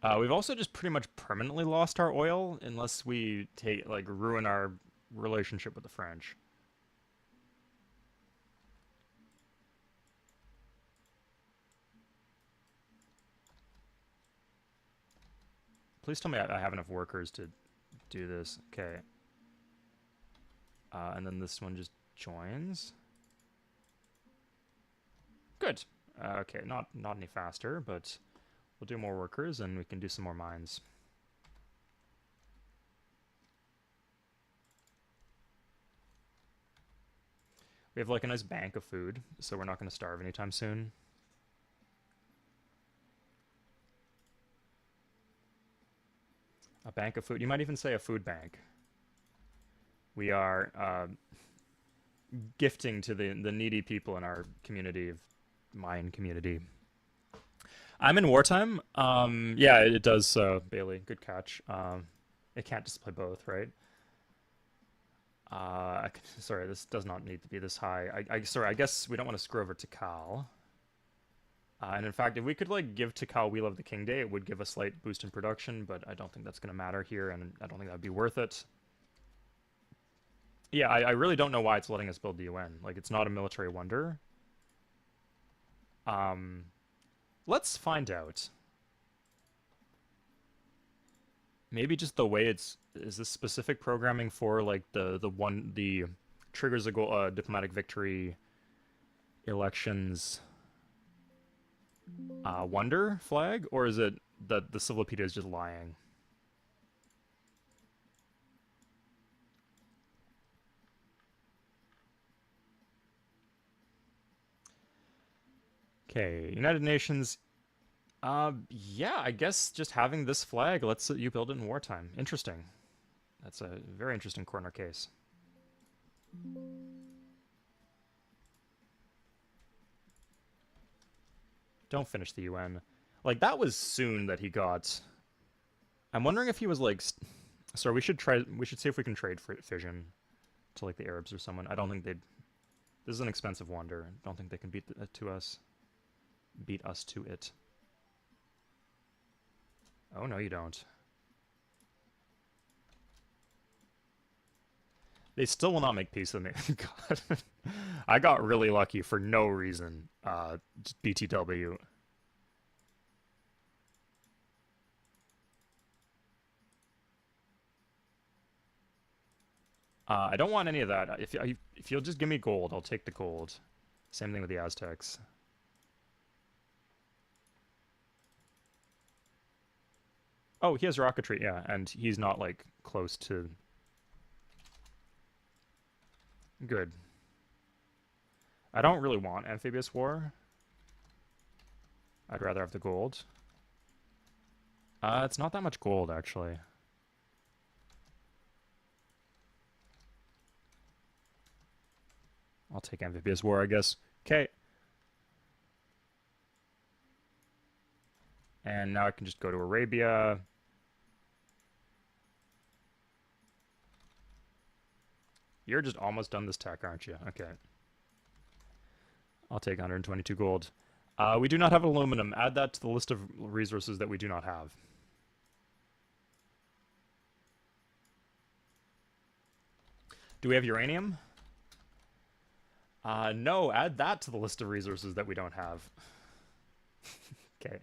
We've also just pretty much permanently lost our oil unless we take like ruin our relationship with the French. Please tell me I have enough workers to do this. Okay. And then this one just joins. Good. Okay, not any faster, but we'll do more workers and we can do some more mines. We have like a nice bank of food, so we're not going to starve anytime soon. A bank of food. You might even say a food bank. We are gifting to the needy people in our community of mine community. I'm in wartime. Yeah, it does. Bailey, good catch. It can't display both, right? Sorry, this does not need to be this high. Sorry, I guess we don't want to screw over Tikal. And in fact, if we could like give Tikal We Love the King Day, it would give a slight boost in production, but I don't think that's going to matter here, and I don't think that would be worth it. Yeah, I really don't know why it's letting us build the UN. Like, it's not a military wonder. Um, let's find out. Maybe just the way it's is this specific programming for like the triggers a goal diplomatic victory elections wonder flag, or is it that the Civilopedia is just lying? Okay, United Nations. Yeah, I guess just having this flag lets you build it in wartime. Interesting. That's a very interesting corner case. Don't finish the UN. Like, that was soon that he got. I'm wondering if he was like. Sorry, we should try. We should see if we can trade for fission to like the Arabs or someone. I don't think they'd. This is an expensive wonder. I don't think they can beat it to us. Beat us to it. Oh no, you don't. They still will not make peace with me. God. I got really lucky for no reason. BTW. I don't want any of that. If you'll just give me gold, I'll take the gold. Same thing with the Aztecs. Oh, he has rocketry, yeah, and he's not like close to. Good. I don't really want amphibious war. I'd rather have the gold. It's not that much gold, actually. I'll take amphibious war, I guess. Okay. And now I can just go to Arabia. You're just almost done this tech, aren't you? Okay. I'll take 122 gold. We do not have aluminum. Add that to the list of resources that we do not have. Do we have uranium? No, add that to the list of resources that we don't have. Okay.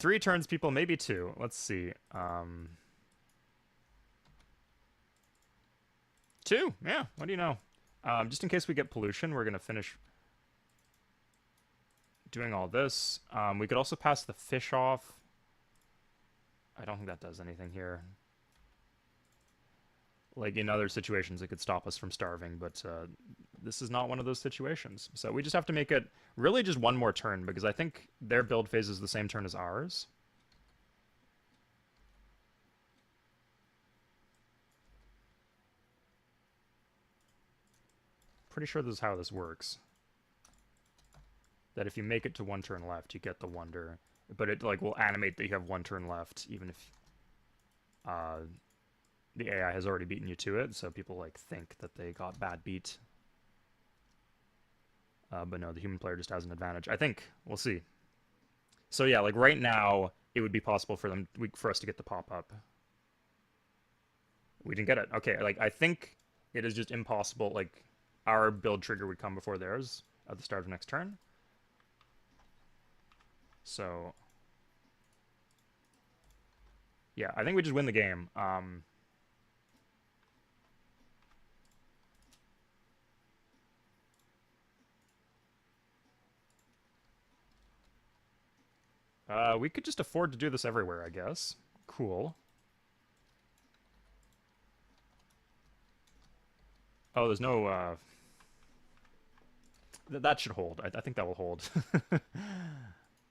3 turns, people, maybe 2. Let's see. 2, yeah, what do you know? Just in case we get pollution, we're going to finish doing all this. We could also pass the fish off. I don't think that does anything here. Like, in other situations, it could stop us from starving, but this is not one of those situations. So we just have to make it really just one more turn, because I think their build phase is the same turn as ours. Pretty sure this is how this works. That if you make it to 1 turn left, you get the wonder. But it like will animate that you have 1 turn left, even if the AI has already beaten you to it, so people like think that they got bad beat. But no, the human player just has an advantage. I think. We'll see. So yeah, like right now, it would be possible for us to get the pop-up. We didn't get it. Okay, like I think it is just impossible. Like our build trigger would come before theirs at the start of next turn. So yeah, I think we just win the game. We could just afford to do this everywhere, I guess. Cool. Oh, there's no, that should hold. I think that will hold.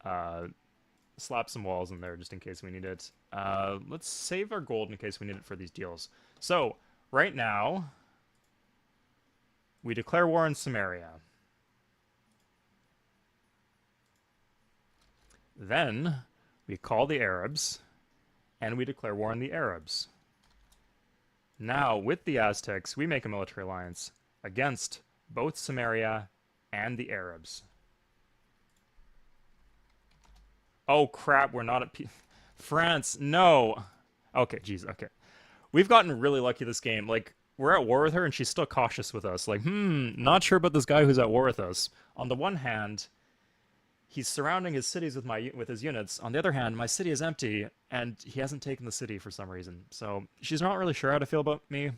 uh, slap some walls in there just in case we need it. Let's save our gold in case we need it for these deals. So, right now, we declare war on Samaria. Then, we call the Arabs, and we declare war on the Arabs. Now, with the Aztecs, we make a military alliance against both Samaria and the Arabs. Oh crap, we're not at France, no! Okay, jeez, okay. We've gotten really lucky this game. Like, we're at war with her and she's still cautious with us. Like, not sure about this guy who's at war with us. On the one hand, he's surrounding his cities with his units. On the other hand, my city is empty, and he hasn't taken the city for some reason. So she's not really sure how to feel about me.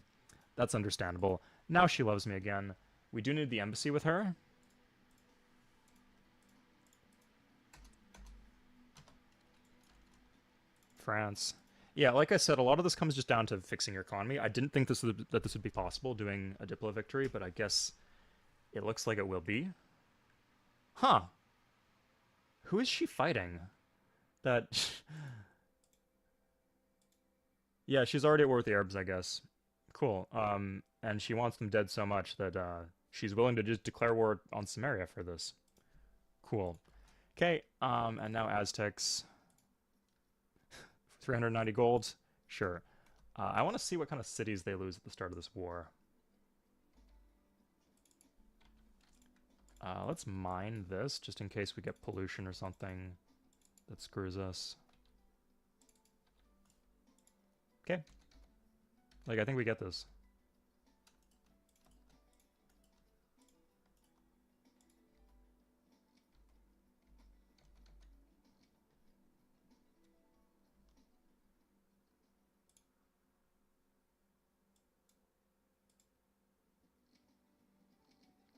That's understandable. Now she loves me again. We do need the embassy with her. France. Yeah, like I said, a lot of this comes just down to fixing your economy. I didn't think that this would be possible, doing a Diplo victory, but I guess it looks like it will be. Huh. Who is she fighting? That... Yeah, she's already at war with the Arabs, I guess. Cool. And she wants them dead so much that she's willing to just declare war on Samaria for this. Cool. Okay, and now Aztecs. 390 gold? Sure. I want to see what kind of cities they lose at the start of this war. Let's mine this, just in case we get pollution or something that screws us. Okay. Like, I think we get this.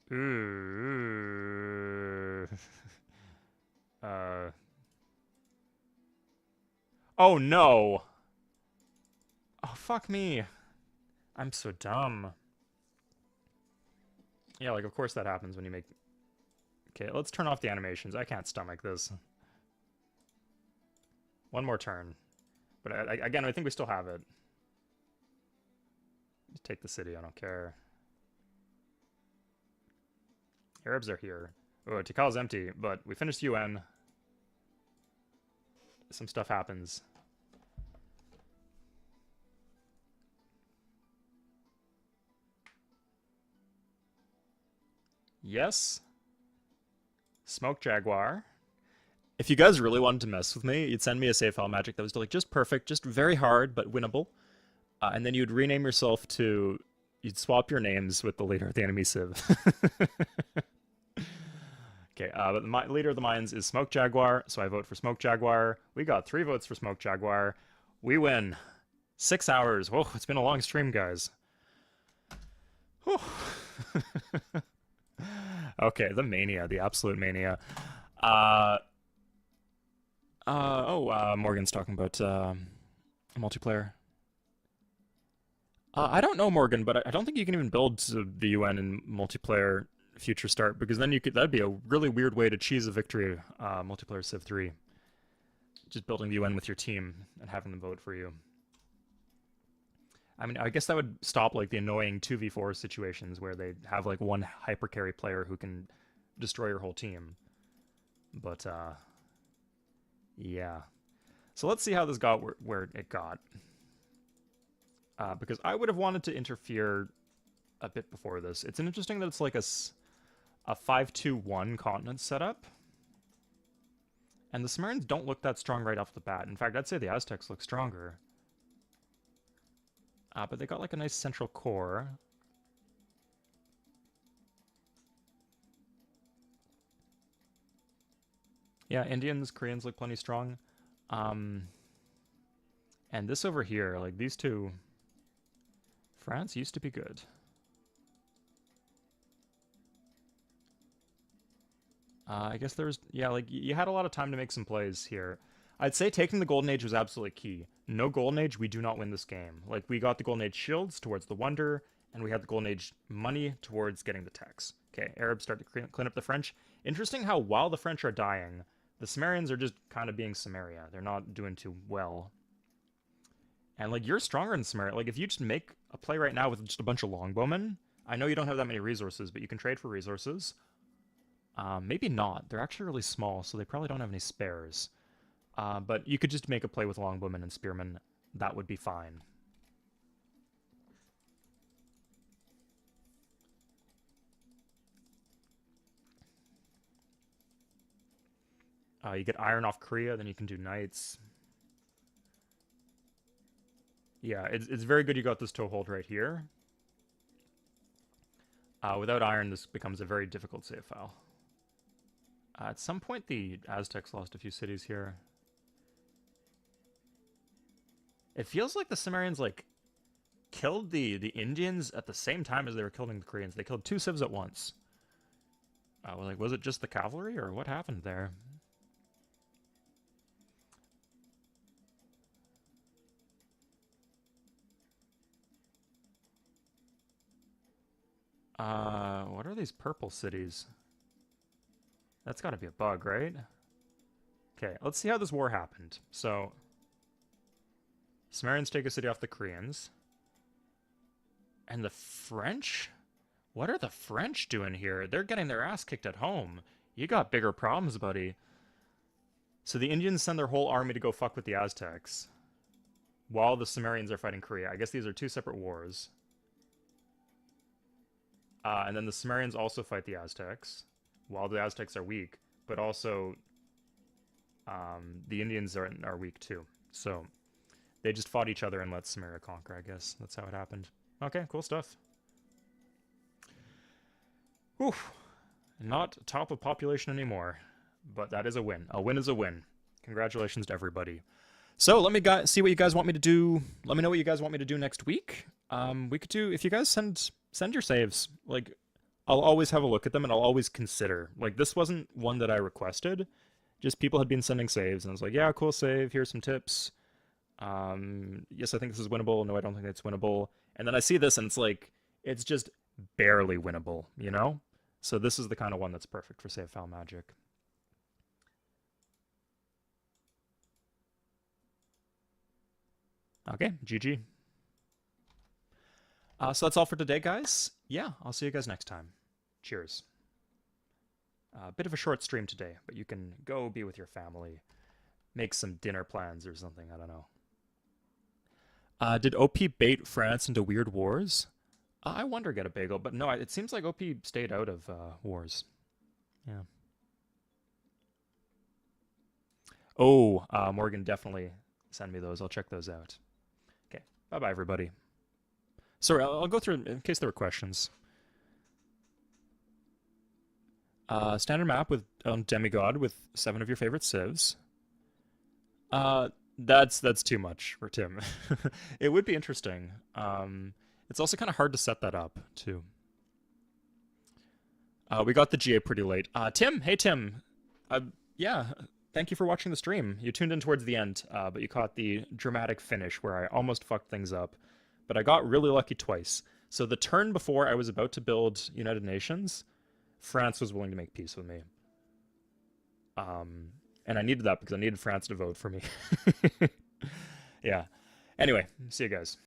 Ooh. Oh no! Oh, fuck me. I'm so dumb. Yeah, like, of course that happens when you make... Okay, let's turn off the animations. I can't stomach this. One more turn. But again, I think we still have it. Just take the city, I don't care. Arabs are here. Oh, Tikal's empty, but we finished UN. Some stuff happens. Yes. Smoke Jaguar. If you guys really wanted to mess with me, you'd send me a save file magic that was like just perfect, just very hard, but winnable. And then you'd rename yourself to... You'd swap your names with the leader of the enemy civ. Okay, but the leader of the mines is Smoke Jaguar, so I vote for Smoke Jaguar. We got 3 votes for Smoke Jaguar. We win. 6 hours. Whoa, it's been a long stream, guys. Okay, the mania, the absolute mania. Morgan's talking about multiplayer. I don't know, Morgan, but I don't think you can even build the UN in multiplayer future start, because then that'd be a really weird way to cheese a victory, multiplayer Civ 3. Just building the UN with your team and having them vote for you. I mean, I guess that would stop like the annoying 2v4 situations where they have like one hypercarry player who can destroy your whole team. But yeah. So let's see how this got where it got. Because I would have wanted to interfere a bit before this. It's interesting that it's like a 5-2-1 continent setup. And the Sumerians don't look that strong right off the bat. In fact, I'd say the Aztecs look stronger. But they got like a nice central core. Yeah, Indians, Koreans look plenty strong. And this over here, like these two, France used to be good. I guess there's, yeah, like you had a lot of time to make some plays here. I'd say taking the Golden Age was absolutely key. No Golden Age, we do not win this game. Like we got the Golden Age shields towards the Wonder, and we had the Golden Age money towards getting the techs. Okay, Arabs start to clean up the French. Interesting how while the French are dying, the Sumerians are just kind of being Samaria. They're not doing too well. And like you're stronger in Samaria. Like if you just make a play right now with just a bunch of longbowmen, I know you don't have that many resources, but you can trade for resources. Maybe not. They're actually really small, so they probably don't have any spares. But you could just make a play with longbowmen and spearmen. That would be fine. You get iron off Korea, then you can do knights. Yeah, it's very good you got this toehold right here. Without iron, this becomes a very difficult save file. At some point, the Aztecs lost a few cities here. It feels like the Sumerians, like, killed the Indians at the same time as they were killing the Koreans. They killed two civs at once. Like, was it just the cavalry, or what happened there? What are these purple cities? That's gotta be a bug, right? Okay, let's see how this war happened. So, Sumerians take a city off the Koreans. And the French? What are the French doing here? They're getting their ass kicked at home. You got bigger problems, buddy. So the Indians send their whole army to go fuck with the Aztecs, while the Sumerians are fighting Korea. I guess these are two separate wars. And then the Sumerians also fight the Aztecs, while the Aztecs are weak, but also the Indians are weak too. So they just fought each other and let Sumeria conquer, I guess. That's how it happened. Okay, cool stuff. Whew. Not top of population anymore, but that is a win. A win is a win. Congratulations to everybody. So let me see what you guys want me to do. Let me know what you guys want me to do next week. We could do, if you guys send your saves, like I'll always have a look at them and I'll always consider. Like this wasn't one that I requested. Just people had been sending saves and I was like, yeah, cool save. Here's some tips. Yes, I think this is winnable. No, I don't think it's winnable. And then I see this and it's like, it's just barely winnable, you know? So this is the kind of one that's perfect for save file magic. Okay, GG. So that's all for today, guys. Yeah, I'll see you guys next time. Cheers. A bit of a short stream today, but you can go be with your family. Make some dinner plans or something, I don't know. Did OP bait France into weird wars? I wonder, get a bagel, but no, it seems like OP stayed out of wars. Yeah. Oh, Morgan, definitely send me those. I'll check those out. Okay, bye-bye, everybody. Sorry, I'll go through in case there were questions. Standard map with Demigod with 7 of your favorite civs. That's too much for Tim. It would be interesting. It's also kind of hard to set that up, too. We got the GA pretty late. Tim, hey Tim. Yeah, thank you for watching the stream. You tuned in towards the end, but you caught the dramatic finish where I almost fucked things up. But I got really lucky twice. So the turn before I was about to build United Nations, France was willing to make peace with me. And I needed that because I needed France to vote for me. Yeah. Anyway, see you guys.